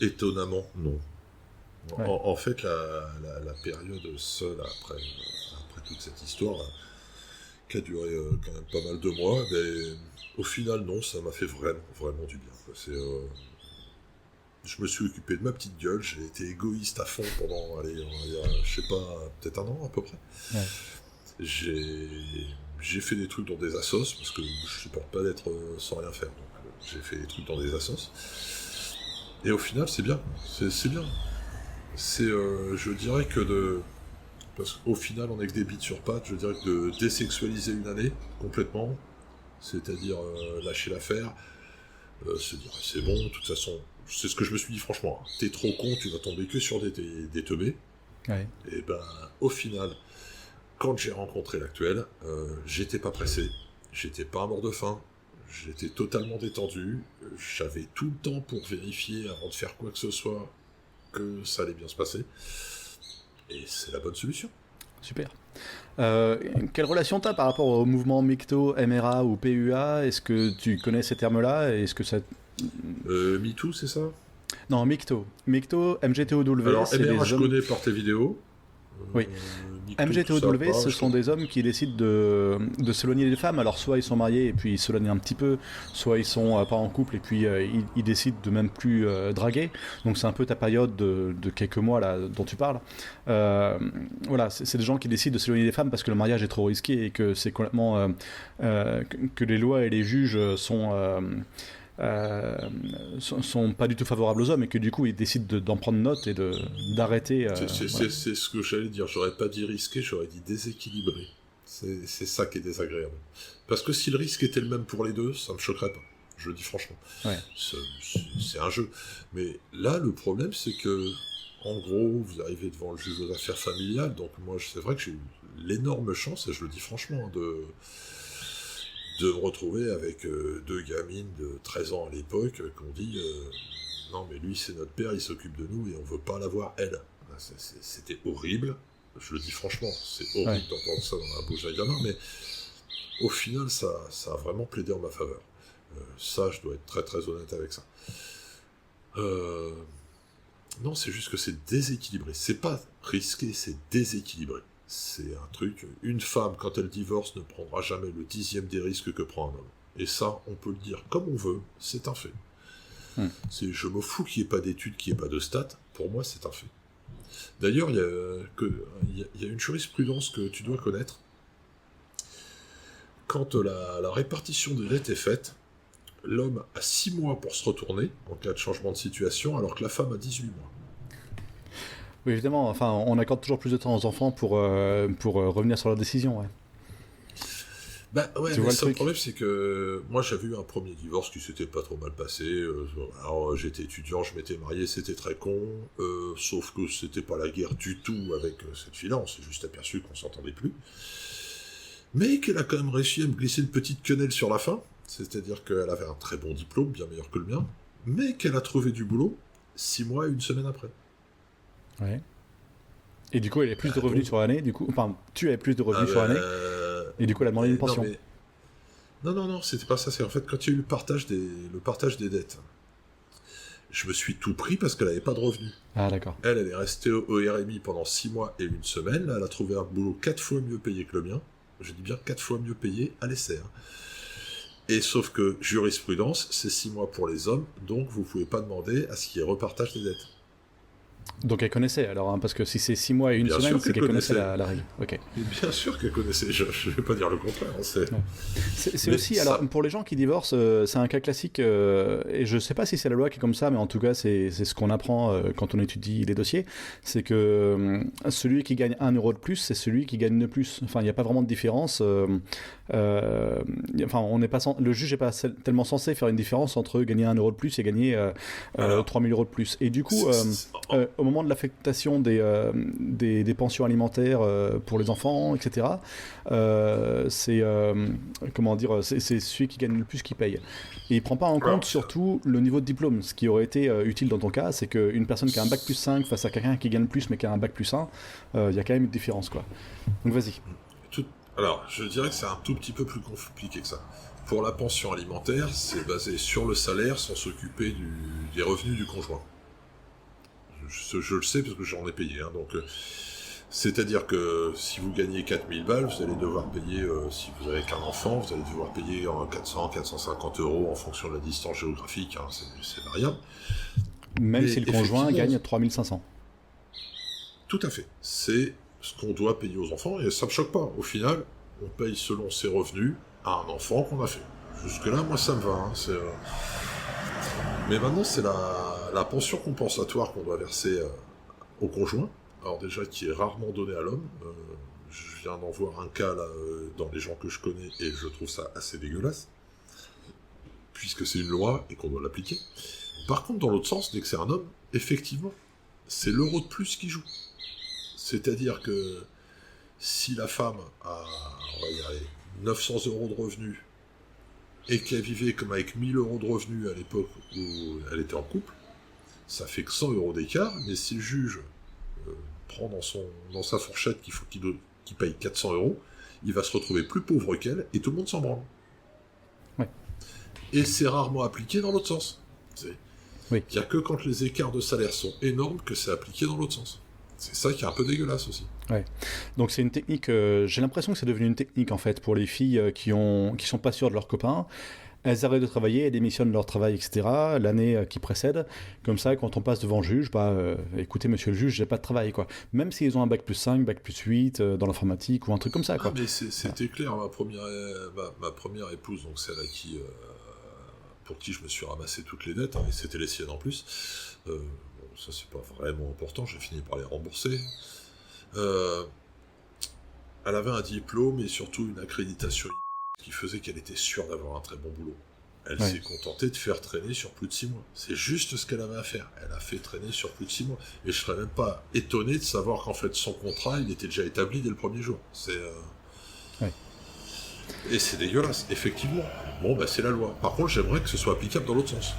B: Étonnamment, non.
A: Ouais.
B: En fait, la période seule après toute cette histoire, qui a duré quand même pas mal de mois, mais au final, non, ça m'a fait vraiment, vraiment du bien. Quoi. Je me suis occupé de ma petite gueule, j'ai été égoïste à fond pendant, allez, on va dire, je sais pas, peut-être 1 an à peu près.
A: Ouais.
B: J'ai fait des trucs dans des assos, parce que je supporte pas d'être sans rien faire, donc j'ai fait des trucs dans des assos. Et au final, c'est bien, c'est bien. Je dirais que parce qu'au final, on est que des bites sur pattes, je dirais que de désexualiser une année, complètement, c'est-à-dire lâcher l'affaire, se dire c'est bon, de toute façon, c'est ce que je me suis dit franchement, hein, t'es trop con, tu vas tomber que sur des teubés.
A: Ouais.
B: Et ben, au final, quand j'ai rencontré l'actuel, j'étais pas pressé, j'étais pas à mort de faim, j'étais totalement détendu, j'avais tout le temps pour vérifier avant de faire quoi que ce soit que ça allait bien se passer. Et c'est la bonne solution.
A: Super. Quelle relation t'as par rapport au mouvement MGTOW, MRA ou PUA? Est-ce que tu connais ces termes-là? Est-ce que ça...
B: MeToo, c'est ça?
A: Non, MGTOW. MGTOW, MGTOW,
B: alors,
A: c'est
B: MRA,
A: des
B: je
A: hommes...
B: connais par tes vidéos.
A: Oui.
B: MeToo,
A: MGTOW,
B: ça,
A: ce sont des hommes qui décident de s'éloigner des femmes. Alors, soit ils sont mariés et puis ils s'éloignent un petit peu, soit ils sont pas en couple et puis ils décident de même plus draguer. Donc, c'est un peu ta période de quelques mois là dont tu parles. Voilà, c'est des gens qui décident de s'éloigner des femmes parce que le mariage est trop risqué et que c'est complètement... que les lois et les juges sont pas du tout favorables aux hommes et que du coup ils décident d'en prendre note et d'arrêter.
B: C'est ce que j'allais dire. J'aurais pas dit risqué, j'aurais dit déséquilibré. C'est ça qui est désagréable. Parce que si le risque était le même pour les deux, ça me choquerait pas. Je le dis franchement.
A: Ouais.
B: C'est un jeu. Mais là, le problème, c'est que, en gros, vous arrivez devant le juge aux affaires familiales. Donc moi, c'est vrai que j'ai eu l'énorme chance, et je le dis franchement, de me retrouver avec 2 gamines de 13 ans à l'époque qu'on dit non mais lui c'est notre père, il s'occupe de nous et on veut pas l'avoir elle. C'était horrible, je le dis franchement, c'est horrible d'entendre ça dans la bouche d'un gamin, mais au final ça a vraiment plaidé en ma faveur. Ça, je dois être très très honnête avec ça. Non, c'est juste que c'est déséquilibré, c'est pas risqué, c'est déséquilibré. C'est un truc, une femme, quand elle divorce, ne prendra jamais le 10e des risques que prend un homme. Et ça, on peut le dire comme on veut, c'est un fait. Je me fous qu'il n'y ait pas d'études, qu'il n'y ait pas de stats, pour moi c'est un fait. D'ailleurs, il y a une jurisprudence que tu dois connaître. Quand la répartition des dettes est faite, l'homme a 6 mois pour se retourner, en cas de changement de situation, alors que la femme a 18 mois.
A: Oui, évidemment, enfin, on accorde toujours plus de temps aux enfants pour revenir sur leur décision, ouais.
B: Bah ouais, mais le problème c'est que moi j'avais eu un premier divorce qui s'était pas trop mal passé. Alors j'étais étudiant, je m'étais marié, c'était très con. Sauf que c'était pas la guerre du tout avec cette fille-là, on s'est juste aperçu qu'on s'entendait plus. Mais qu'elle a quand même réussi à me glisser une petite quenelle sur la fin. C'est-à-dire qu'elle avait un très bon diplôme, bien meilleur que le mien, mais qu'elle a trouvé du boulot 6 mois et 1 semaine après.
A: Ouais. Et du coup, elle a plus de revenus sur l'année, du coup... Enfin, tu avais plus de revenus sur l'année, et du coup, elle a demandé une pension.
B: Non, c'était pas ça. C'est en fait, quand il y a eu le partage des dettes, je me suis tout pris parce qu'elle avait pas de revenus.
A: Ah, d'accord.
B: Elle est restée au RMI pendant 6 mois et 1 semaine. Là, elle a trouvé un boulot 4 fois mieux payé que le mien. je dis bien 4 fois mieux payé à l'essai. Hein. Et sauf que jurisprudence, c'est 6 mois pour les hommes, donc vous pouvez pas demander à ce qu'il y ait repartage des dettes.
A: Donc elle connaissait alors, hein, parce que si c'est 6 mois et une
B: Bien
A: semaine,
B: sûr
A: c'est
B: qu'elle
A: qu'elle connaissait
B: connaissait.
A: la règle. Ok.
B: Et bien sûr qu'elle connaissait, je vais pas dire le contraire. Hein,
A: C'est
B: mais
A: aussi,
B: ça...
A: alors pour les gens qui divorcent, c'est un cas classique, et je sais pas si c'est la loi qui est comme ça, mais en tout cas c'est ce qu'on apprend quand on étudie les dossiers, c'est que celui qui gagne 1 € de plus, c'est celui qui gagne le plus. Enfin, il n'y a pas vraiment de différence. Enfin, on n'est pas le juge n'est pas tellement censé faire une différence entre gagner 1 € de plus et gagner 3000 € de plus. Et du coup, au moment de l'affectation des pensions alimentaires pour les enfants, etc., c'est comment dire, c'est celui qui gagne le plus qui paye. Et il prend pas en compte surtout le niveau de diplôme. Ce qui aurait été utile dans ton cas, c'est qu'une personne qui a un bac plus 5 face à quelqu'un qui gagne plus mais qui a un bac plus 1, il y a quand même une différence, quoi. Donc vas-y.
B: Alors, je dirais que c'est un tout petit peu plus compliqué que ça. Pour la pension alimentaire, c'est basé sur le salaire sans s'occuper des revenus du conjoint. Je le sais parce que j'en ai payé. Hein, donc, c'est-à-dire que si vous gagnez 4000 balles, vous allez devoir payer, si vous avez qu'un enfant, vous allez devoir payer 400, 450 € en fonction de la distance géographique. Hein, c'est variable.
A: Même si le conjoint gagne 3500.
B: Tout à fait. C'est ce qu'on doit payer aux enfants, et ça me choque pas. Au final, on paye selon ses revenus à un enfant qu'on a fait. Jusque-là, moi, ça me va. Hein, mais maintenant, c'est la pension compensatoire qu'on doit verser au conjoint. Alors déjà, qui est rarement donnée à l'homme. Je viens d'en voir un cas là, dans les gens que je connais, et je trouve ça assez dégueulasse, puisque c'est une loi et qu'on doit l'appliquer. Par contre, dans l'autre sens, dès que c'est un homme, effectivement, c'est l'euro de plus qui joue. C'est-à-dire que si la femme a, on va dire, 900 € de revenus et qu'elle vivait comme avec 1000 € de revenus à l'époque où elle était en couple, ça fait que 100 € d'écart, mais si le juge prend dans sa fourchette qu'il faut qu'il paye 400 €, il va se retrouver plus pauvre qu'elle et tout le monde s'en branle.
A: Ouais.
B: Et c'est rarement appliqué dans l'autre sens.
A: Oui.
B: Il n'y a que quand les écarts de salaire sont énormes que c'est appliqué dans l'autre sens. C'est ça qui est un peu dégueulasse aussi. Ouais.
A: Donc c'est une technique, j'ai l'impression que c'est devenu une technique en fait pour les filles qui sont pas sûres de leurs copains. Elles arrêtent de travailler, elles démissionnent de leur travail, etc. l'année qui précède. Comme ça, quand on passe devant le juge, écoutez monsieur le juge, j'ai pas de travail, quoi. Même s'ils ont un bac plus 5, bac plus 8 dans l'informatique ou un truc comme ça, quoi.
B: Ah, mais c'était clair, ma première épouse, donc celle à qui pour qui je me suis ramassé toutes les dettes, hein, et c'était les siennes en plus. Bon, ça c'est pas vraiment important, j'ai fini par les rembourser. Elle avait un diplôme et surtout une accréditation qui faisait qu'elle était sûre d'avoir un très bon boulot. Elle s'est contentée de faire traîner sur plus de 6 mois. C'est juste ce qu'elle avait à faire. Elle a fait traîner sur plus de 6 mois. Et je serais même pas étonné de savoir qu'en fait son contrat, il était déjà établi dès le premier jour. Et c'est dégueulasse, effectivement. Bon, c'est la loi. Par contre, j'aimerais que ce soit applicable dans l'autre sens.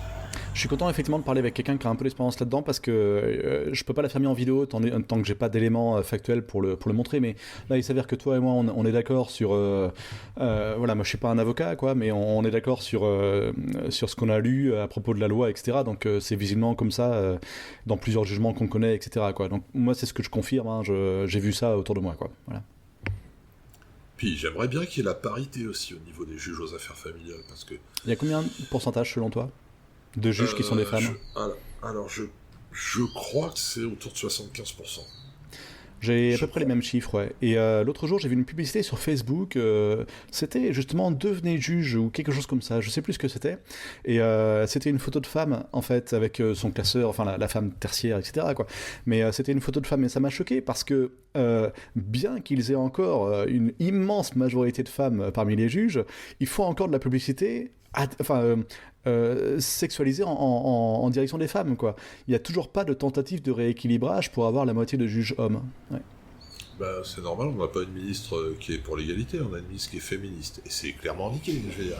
A: Je suis content effectivement de parler avec quelqu'un qui a un peu d'expérience là-dedans parce que je peux pas la faire mis en vidéo tant que j'ai pas d'éléments factuels pour le montrer, mais là il s'avère que toi et moi on est d'accord sur voilà, moi je suis pas un avocat quoi, mais on est d'accord sur ce qu'on a lu à propos de la loi, etc. Donc c'est visiblement comme ça dans plusieurs jugements qu'on connaît, etc. quoi. Donc moi c'est ce que je confirme, hein, j'ai vu ça autour de moi, quoi. Voilà.
B: Puis j'aimerais bien qu'il y ait la parité aussi au niveau des juges aux affaires familiales, parce que...
A: Il y a combien de pourcentage selon toi de juges qui sont des femmes?
B: Je crois que c'est autour de 75%.
A: J'ai à peu près les mêmes chiffres, ouais. Et l'autre jour, j'ai vu une publicité sur Facebook, c'était justement devenez juge ou quelque chose comme ça, je sais plus ce que c'était. Et c'était une photo de femme, en fait, avec son classeur, enfin la femme tertiaire, etc., quoi. Mais c'était une photo de femme, et ça m'a choqué parce que bien qu'ils aient encore une immense majorité de femmes parmi les juges, ils font encore de la publicité sexualisée en direction des femmes, quoi. Il n'y a toujours pas de tentative de rééquilibrage pour avoir la moitié de juges hommes. Ouais.
B: C'est normal, on n'a pas une ministre qui est pour l'égalité, on a une ministre qui est féministe. Et c'est clairement indiqué, je veux dire,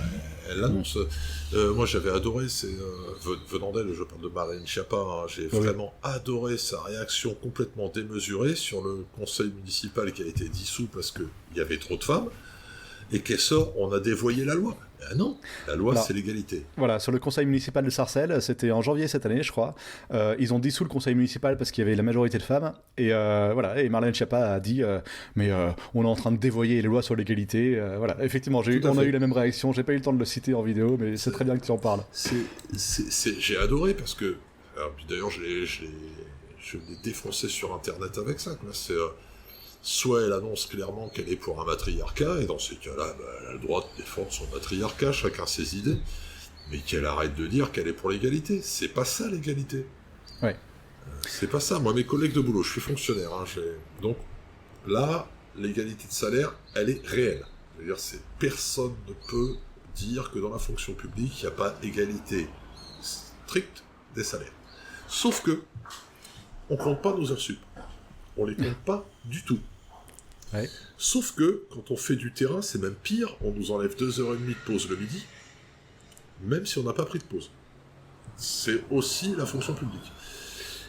B: elle l'annonce. Moi j'avais adoré, venant d'elle, je parle de Marlène Schiappa, hein, j'ai vraiment adoré sa réaction complètement démesurée sur le conseil municipal qui a été dissous parce qu'il y avait trop de femmes, et qu'elle sort, on a dévoyé la loi. Ah non, la loi,
A: Alors,
B: c'est l'égalité.
A: voilà, sur le conseil municipal de Sarcelles, c'était en janvier cette année, je crois. Ils ont dissous le conseil municipal parce qu'il y avait la majorité de femmes. Et voilà, et Marlène Schiappa a dit mais on est en train de dévoyer les lois sur l'égalité. Voilà, effectivement, on a eu la même réaction. J'ai pas eu le temps de le citer en vidéo, mais c'est très bien que tu en parles.
B: J'ai adoré parce que. Alors, puis d'ailleurs, je l'ai défoncé sur Internet avec ça. Quoi. Soit elle annonce clairement qu'elle est pour un matriarcat, et dans ces cas-là, elle a le droit de défendre son matriarcat, chacun ses idées, mais qu'elle arrête de dire qu'elle est pour l'égalité. C'est pas ça l'égalité.
A: Ouais.
B: C'est pas ça. Moi, mes collègues de boulot, je suis fonctionnaire, donc là, l'égalité de salaire, elle est réelle. C'est-à-dire, personne ne peut dire que dans la fonction publique, il n'y a pas égalité stricte des salaires. Sauf que, on compte pas nos heures sup. On les compte pas du tout.
A: Ouais.
B: Sauf que, quand on fait du terrain, c'est même pire, on nous enlève 2h30 de pause le midi, même si on n'a pas pris de pause. C'est aussi la fonction publique.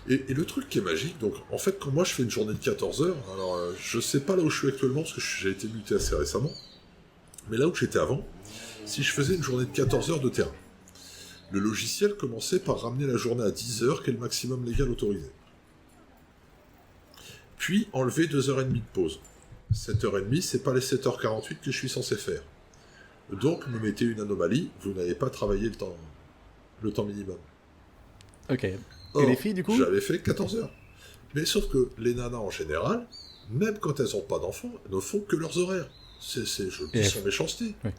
B: Et le truc qui est magique, donc, en fait, quand moi je fais une journée de 14 heures, alors, je sais pas là où je suis actuellement, parce que j'ai été muté assez récemment, mais là où j'étais avant, si je faisais une journée de 14 heures de terrain, le logiciel commençait par ramener la journée à 10 heures, qui est le maximum légal autorisé. Puis enlever 2h30 de pause. 7h30, c'est pas les 7h48 que je suis censé faire. Donc, nous mettez une anomalie, vous n'avez pas travaillé le temps minimum.
A: Ok.
B: Or,
A: et les filles, du coup
B: j'avais fait 14 heures. Mais sauf que les nanas, en général, même quand elles n'ont pas d'enfants, ne font que leurs horaires. Je le dis sans méchanceté.
A: Oui.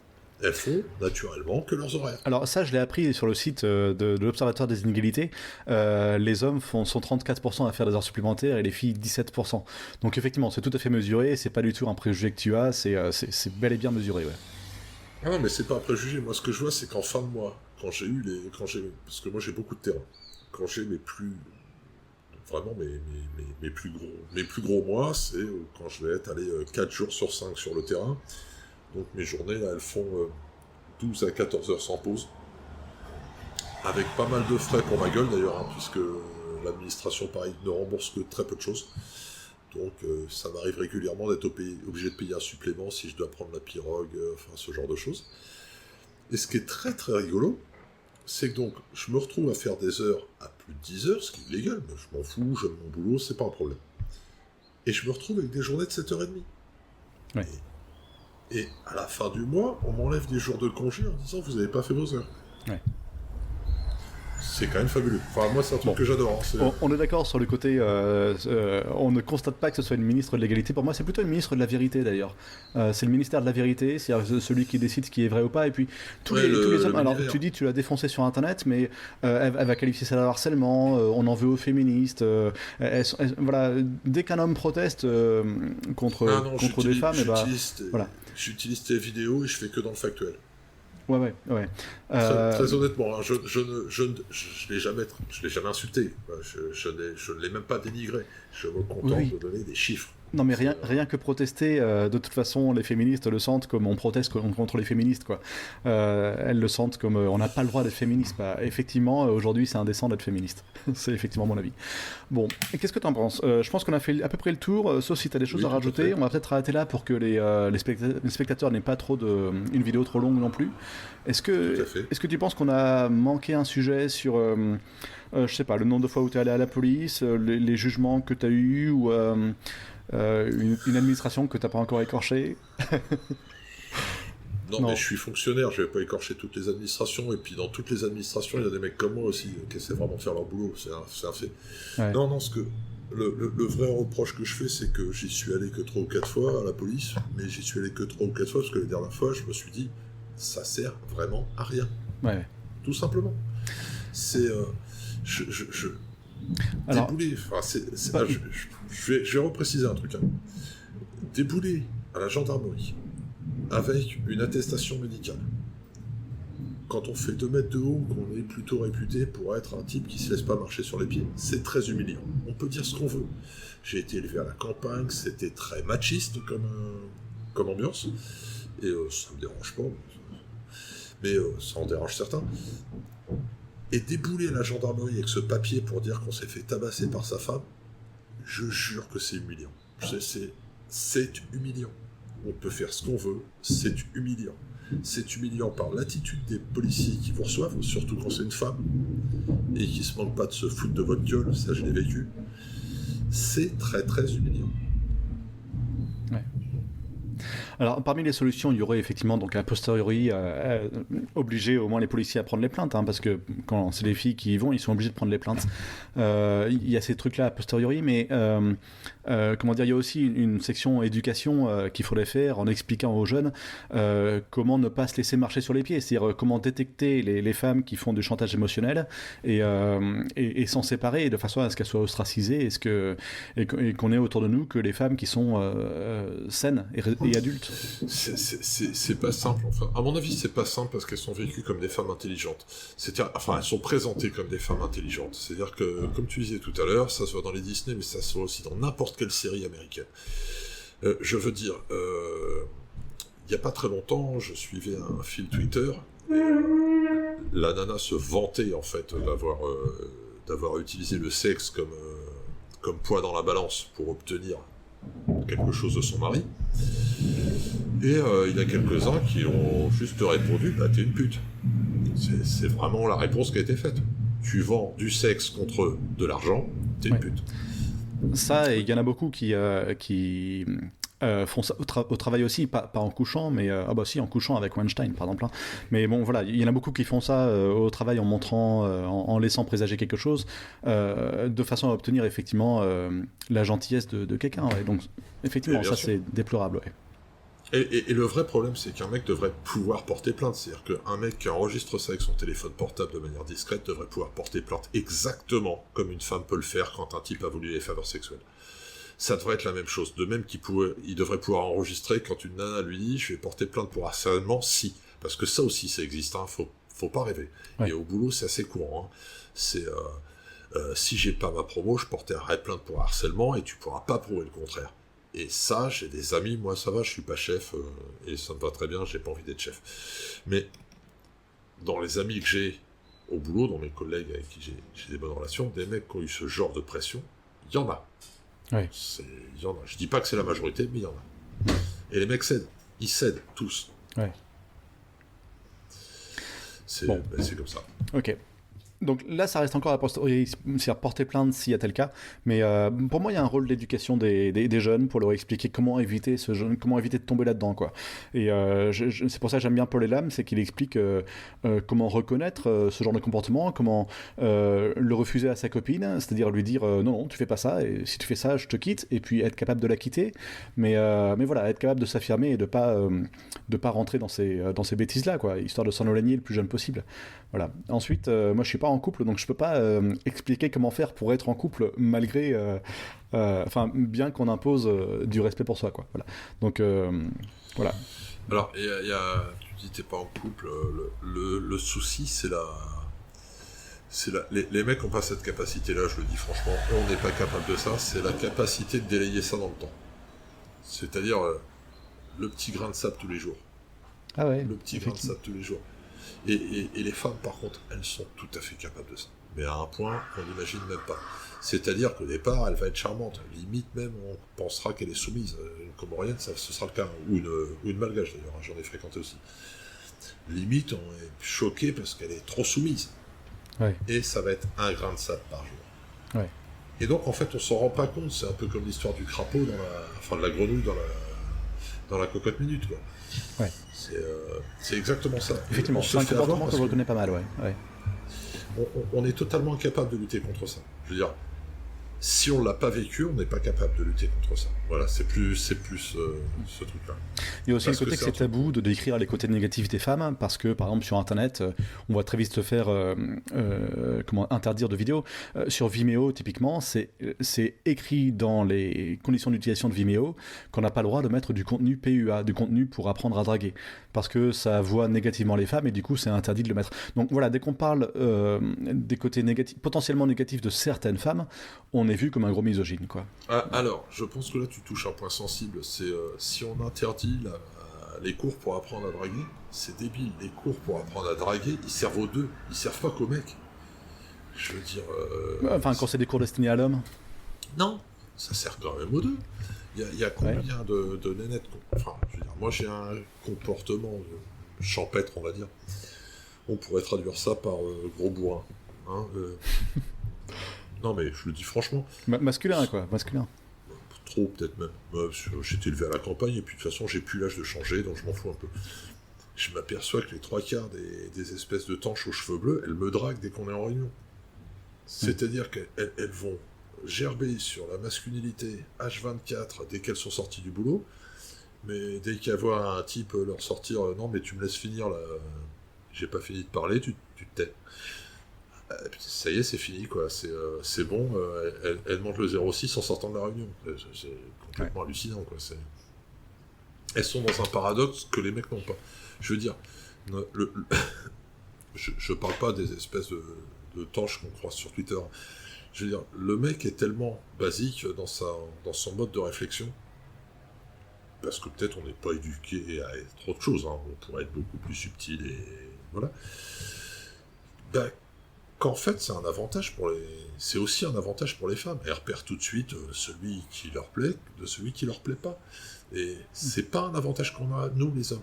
B: Elles font, naturellement, que leurs horaires.
A: Alors ça, je l'ai appris sur le site de l'Observatoire des inégalités. Les hommes sont 34% à faire des heures supplémentaires et les filles 17%. Donc effectivement, c'est tout à fait mesuré, c'est pas du tout un préjugé que tu as, c'est bel et bien mesuré, ouais.
B: Ah non, mais c'est pas un préjugé. Moi, ce que je vois, c'est qu'en fin de mois, parce que moi, j'ai beaucoup de terrain. Quand j'ai vraiment mes plus gros mois, c'est quand je vais être allé 4 jours sur 5 sur le terrain. Donc mes journées, là, elles font 12 à 14 heures sans pause. Avec pas mal de frais pour ma gueule, d'ailleurs, puisque l'administration, pareil, ne rembourse que très peu de choses. Donc ça m'arrive régulièrement d'être obligé de payer un supplément si je dois prendre la pirogue, enfin ce genre de choses. Et ce qui est très très rigolo, c'est que donc je me retrouve à faire des heures à plus de 10 heures, ce qui est illégal, mais je m'en fous, j'aime mon boulot, c'est pas un problème. Et je me retrouve avec des journées de 7h30.
A: Ouais.
B: Et à la fin du mois, on m'enlève des jours de congé en disant vous n'avez pas fait vos heures.
A: Ouais.
B: C'est quand même fabuleux. Enfin, moi, c'est un truc que j'adore.
A: On est d'accord sur le côté. On ne constate pas que ce soit une ministre de l'égalité. Pour moi, c'est plutôt une ministre de la vérité, d'ailleurs. C'est le ministère de la vérité, c'est-à-dire celui qui décide ce qui est vrai ou pas. Et puis, tous les hommes. Alors, tu dis, tu l'as défoncé sur Internet, mais elle va qualifier ça de harcèlement. On en veut aux féministes. Voilà, dès qu'un homme proteste contre des femmes, voilà.
B: J'utilise tes vidéos et je fais que dans le factuel.
A: Ouais.
B: Très honnêtement, hein, je l'ai jamais insulté. Je ne l'ai même pas dénigré. Je me contente de donner des chiffres.
A: Non, mais rien que protester, de toute façon, les féministes le sentent comme on proteste contre les féministes, quoi. Elles le sentent comme on n'a pas le droit d'être féministe. Bah, effectivement, aujourd'hui, c'est indécent d'être féministe. C'est effectivement mon avis. Bon, et qu'est-ce que tu en penses ? Je pense qu'on a fait à peu près le tour, sauf si tu as des choses à rajouter. On va peut-être arrêter là pour que les spectateurs n'aient pas une vidéo trop longue non plus. Est-ce que tu penses qu'on a manqué un sujet sur, je sais pas, le nombre de fois où tu es allé à la police, les jugements que tu as eus, ou une administration que tu n'as pas encore écorchée?
B: Non, mais je suis fonctionnaire, je vais pas écorcher toutes les administrations, et puis dans toutes les administrations, il y a des mecs comme moi aussi, qui essaient vraiment de faire leur boulot, c'est un fait. Ouais. Non, le vrai reproche que je fais, c'est que j'y suis allé que 3 ou 4 fois à la police, mais j'y suis allé que 3 ou 4 fois, parce que les dernières fois, je me suis dit, ça sert vraiment à rien.
A: Ouais.
B: Tout simplement. C'est...
A: Alors,
B: débouler, enfin, je vais repréciser un truc. Hein. Débouler à la gendarmerie avec une attestation médicale, quand on fait 2 mètres de haut, qu'on est plutôt réputé pour être un type qui se laisse pas marcher sur les pieds, c'est très humiliant. On peut dire ce qu'on veut. J'ai été élevé à la campagne, c'était très machiste comme ambiance, et ça me dérange pas, mais ça en dérange certains. Et débouler à la gendarmerie avec ce papier pour dire qu'on s'est fait tabasser par sa femme, je jure que c'est humiliant. C'est humiliant. On peut faire ce qu'on veut, c'est humiliant. C'est humiliant par l'attitude des policiers qui vous reçoivent, surtout quand c'est une femme, et qui se manquent pas de se foutre de votre gueule, ça je l'ai vécu. C'est très très humiliant.
A: Ouais. Alors, parmi les solutions, il y aurait effectivement, donc, a posteriori, obliger au moins les policiers à prendre les plaintes, hein, parce que quand c'est les filles qui y vont, ils sont obligés de prendre les plaintes. Il y a ces trucs-là a posteriori, mais comment dire, il y a aussi une section éducation qu'il faudrait faire en expliquant aux jeunes comment ne pas se laisser marcher sur les pieds, c'est-à-dire comment détecter les femmes qui font du chantage émotionnel et s'en séparer de façon à ce qu'elles soient ostracisées et qu'on ait autour de nous que les femmes qui sont saines et adultes.
B: C'est pas simple, enfin. À mon avis, c'est pas simple parce qu'elles sont vécues comme des femmes intelligentes. Enfin, elles sont présentées comme des femmes intelligentes. C'est-à-dire que, comme tu disais tout à l'heure, ça se voit dans les Disney, mais ça se voit aussi dans n'importe quelle série américaine. Je veux dire, il y a pas très longtemps, je suivais un fil Twitter, et la nana se vantait, en fait, d'avoir utilisé le sexe comme poids dans la balance pour obtenir quelque chose de son mari. Et il y a quelques-uns qui ont juste répondu, bah t'es une pute. C'est vraiment la réponse qui a été faite. Tu vends du sexe contre de l'argent, t'es une pute.
A: Ça, et il y en a beaucoup qui font ça au travail aussi, pas en couchant, mais si, en couchant avec Weinstein par exemple. Hein. Mais bon, voilà, il y en a beaucoup qui font ça au travail en montrant, en laissant présager quelque chose, de façon à obtenir effectivement la gentillesse de quelqu'un. Ouais. Donc, effectivement, ça c'est déplorable. Ouais.
B: Et le vrai problème, c'est qu'un mec devrait pouvoir porter plainte. C'est-à-dire qu'un mec qui enregistre ça avec son téléphone portable de manière discrète devrait pouvoir porter plainte exactement comme une femme peut le faire quand un type a voulu les faveurs sexuelles. Ça devrait être la même chose. De même il devrait pouvoir enregistrer quand une nana lui dit « je vais porter plainte pour harcèlement si ». Parce que ça aussi, ça existe. Hein. Faut pas rêver. Ouais. Et au boulot, c'est assez courant. Hein. C'est si j'ai pas ma promo, je porterai plainte pour harcèlement et tu pourras pas prouver le contraire. Et ça, j'ai des amis, moi ça va, je suis pas chef, et ça me va très bien, j'ai pas envie d'être chef. Mais dans les amis que j'ai au boulot, dans mes collègues avec qui j'ai des bonnes relations, des mecs qui ont eu ce genre de pression, il y en a.
A: Ouais.
B: Il y en a. Je dis pas que c'est la majorité, mais il y en a. Et les mecs cèdent. Ils cèdent, tous.
A: Ouais.
B: C'est comme ça.
A: Ok. Donc là, ça reste encore à posteriori, c'est-à-dire porter plainte s'il y a tel cas. Mais pour moi, il y a un rôle d'éducation des jeunes pour leur expliquer comment éviter de tomber là-dedans, quoi. Et c'est pour ça que j'aime bien Paul Elam, c'est qu'il explique comment reconnaître ce genre de comportement, comment le refuser à sa copine, c'est-à-dire lui dire non, tu fais pas ça, et si tu fais ça, je te quitte, et puis être capable de la quitter. Mais voilà, être capable de s'affirmer et de pas rentrer dans ces bêtises-là, quoi, histoire de s'en éloigner le plus jeune possible. Voilà. Ensuite, moi, je suis pas en couple, donc je peux pas expliquer comment faire pour être en couple malgré bien qu'on impose du respect pour soi, quoi. Voilà. Donc voilà.
B: Alors tu dis t'es pas en couple, le souci les mecs ont pas cette capacité là, je le dis franchement, on n'est pas capable de ça, c'est la capacité de délayer ça dans le temps, c'est-à-dire le petit grain de sable tous les jours.
A: Ah ouais,
B: le petit grain de sable tous les jours. Et les femmes, par contre, elles sont tout à fait capables de ça. Mais à un point qu'on n'imagine même pas. C'est-à-dire qu'au départ, elle va être charmante. Limite même, on pensera qu'elle est soumise. Une Comorienne, ce sera le cas. Ou une Malgache, d'ailleurs. J'en ai fréquenté aussi. Limite, on est choqué parce qu'elle est trop soumise.
A: Ouais.
B: Et ça va être un grain de sable par jour.
A: Ouais.
B: Et donc, en fait, on s'en rend pas compte. C'est un peu comme l'histoire du crapaud de la grenouille dans la cocotte minute, quoi.
A: Ouais.
B: C'est exactement ça.
A: Effectivement, c'est un comportement que je reconnais pas mal, ouais.
B: On est totalement incapable de lutter contre ça. Je veux dire, si on l'a pas vécu, on n'est pas capable de lutter contre ça. Voilà, c'est plus ce truc-là.
A: Il y a aussi le côté que c'est tabou de décrire les côtés négatifs des femmes, parce que, par exemple, sur Internet, on va très vite se faire interdire de vidéos. Sur Vimeo, typiquement, c'est écrit dans les conditions d'utilisation de Vimeo qu'on n'a pas le droit de mettre du contenu PUA, du contenu pour apprendre à draguer, parce que ça voit négativement les femmes, et du coup, c'est interdit de le mettre. Donc voilà, dès qu'on parle des côtés potentiellement négatifs de certaines femmes, on est vu comme un gros misogyne, quoi.
B: Alors, je pense que là, tu touches un point sensible. C'est si on interdit les cours pour apprendre à draguer, c'est débile. Les cours pour apprendre à draguer, ils servent aux deux. Ils servent pas qu'aux mecs. Je veux dire...
A: quand c'est des cours destinés à l'homme.
B: Non, ça sert quand même aux deux. Il y a combien de nénettes... Enfin, je veux dire, moi, j'ai un comportement champêtre, on va dire. On pourrait traduire ça par gros bourrin. Hein, Non, mais je le dis franchement.
A: Masculin, quoi, masculin.
B: Trop, peut-être même. J'étais élevé à la campagne, et puis de toute façon, j'ai plus l'âge de changer, donc je m'en fous un peu. Je m'aperçois que les 3/4 des espèces de tanches aux cheveux bleus, elles me draguent dès qu'on est en réunion. C'est-à-dire qu'elles vont gerber sur la masculinité H24 dès qu'elles sont sorties du boulot, mais dès qu'elles voient un type leur sortir « Non, mais tu me laisses finir, là, j'ai pas fini de parler, tu te tais ». Ça y est, c'est fini, quoi. C'est bon, elle monte le 06 en sortant de la réunion. C'est complètement hallucinant, quoi. Elles sont dans un paradoxe que les mecs n'ont pas. Je veux dire, je parle pas des espèces de tanches qu'on croise sur Twitter. Je veux dire, le mec est tellement basique dans son mode de réflexion, parce que peut-être on n'est pas éduqué à être autre chose, hein. On pourrait être beaucoup plus subtil et voilà. Qu'en fait, c'est aussi un avantage pour les femmes. Elles repèrent tout de suite celui qui leur plaît de celui qui leur plaît pas. Et c'est pas un avantage qu'on a, nous, les hommes.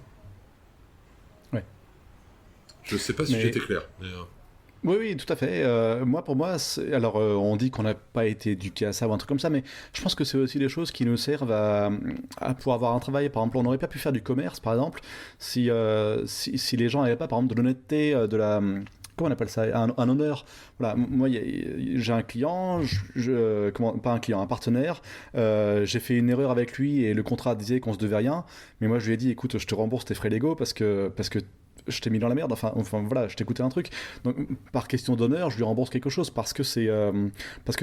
A: Ouais.
B: Je sais pas si j'étais clair. Mais,
A: Oui, tout à fait. Pour moi, alors on dit qu'on n'a pas été éduqué à ça ou un truc comme ça, mais je pense que c'est aussi des choses qui nous servent pour avoir un travail. Par exemple, on n'aurait pas pu faire du commerce, par exemple, si les gens n'avaient pas, par exemple, de l'honnêteté, de la... Comment on appelle ça, un honneur. Voilà, moi j'ai un client, pas un client, un partenaire. J'ai fait une erreur avec lui et le contrat disait qu'on se devait rien. Mais moi je lui ai dit, écoute, je te rembourse tes frais légaux parce que je t'ai mis dans la merde. Enfin voilà, je t'ai coûté un truc. Donc par question d'honneur, je lui rembourse quelque chose parce que c'est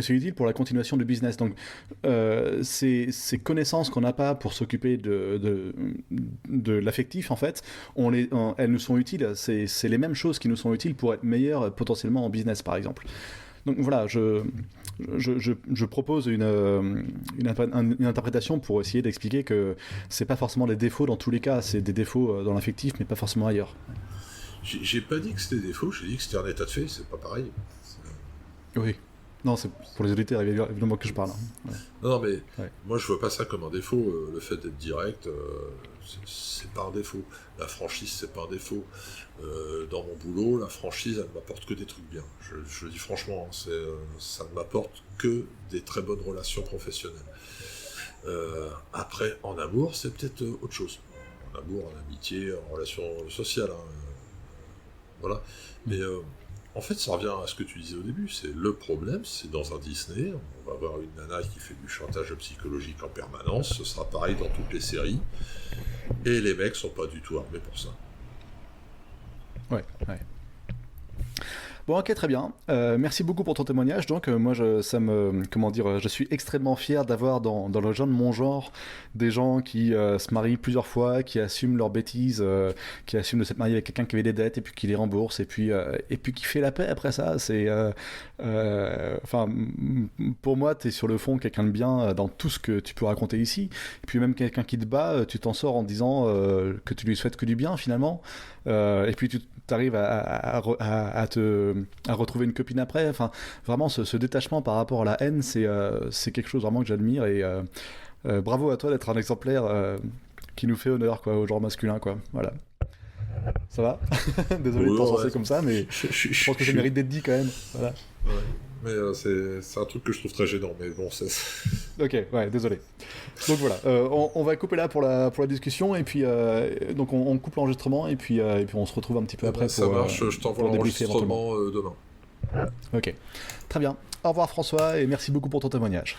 A: utile pour la continuation du business. Donc ces connaissances qu'on n'a pas pour s'occuper de l'affectif, en fait, elles nous sont utiles. C'est les mêmes choses qui nous sont utiles pour être meilleurs potentiellement en business, par exemple. Donc voilà, je propose une interprétation pour essayer d'expliquer que c'est pas forcément des défauts dans tous les cas, c'est des défauts dans l'affectif, mais pas forcément ailleurs.
B: J'ai pas dit que c'était des défauts, j'ai dit que c'était un état de fait, c'est pas pareil.
A: Oui. Non, c'est pour les auditeurs évidemment que je parle. Hein. Ouais.
B: Non, mais moi je vois pas ça comme un défaut. Le fait d'être direct, c'est pas un défaut. La franchise, c'est pas un défaut. Dans mon boulot, la franchise, elle ne m'apporte que des trucs bien. Je le dis franchement, ça ne m'apporte que des très bonnes relations professionnelles. Après, en amour, c'est peut-être autre chose. En amour, en amitié, en relation sociale. Voilà. Mais en fait, ça revient à ce que tu disais au début. Le problème, c'est dans un Disney, on va avoir une nana qui fait du chantage psychologique en permanence. Ce sera pareil dans toutes les séries. Et les mecs sont pas du tout armés pour ça.
A: Ouais. Bon, ok, très bien. Merci beaucoup pour ton témoignage. Donc, moi, je suis extrêmement fier d'avoir dans le genre de mon genre des gens qui se marient plusieurs fois, qui assument leurs bêtises, qui assument de s'être mariés avec quelqu'un qui avait des dettes et puis qui les rembourse et puis qui fait la paix après ça. Pour moi, t'es sur le fond quelqu'un de bien dans tout ce que tu peux raconter ici. Et puis même quelqu'un qui te bat, tu t'en sors en disant que tu lui souhaites que du bien finalement. Et puis tu arrives à retrouver une copine après. Enfin, vraiment, ce détachement par rapport à la haine, c'est quelque chose vraiment que j'admire. Et bravo à toi d'être un exemplaire qui nous fait honneur, quoi, au genre masculin, quoi. Voilà. Ça va. Désolé de t'encenser comme ça, mais je pense que ça mérite d'être dit quand même. Voilà.
B: Ouais. Mais c'est un truc que je trouve très gênant, mais bon, c'est...
A: Ok, ouais, désolé. Donc voilà, on va couper là pour la discussion, et puis donc on coupe l'enregistrement, et puis on se retrouve un petit peu après.
B: Ça marche, je t'envoie l'enregistrement demain.
A: Ok, très bien. Au revoir François, et merci beaucoup pour ton témoignage.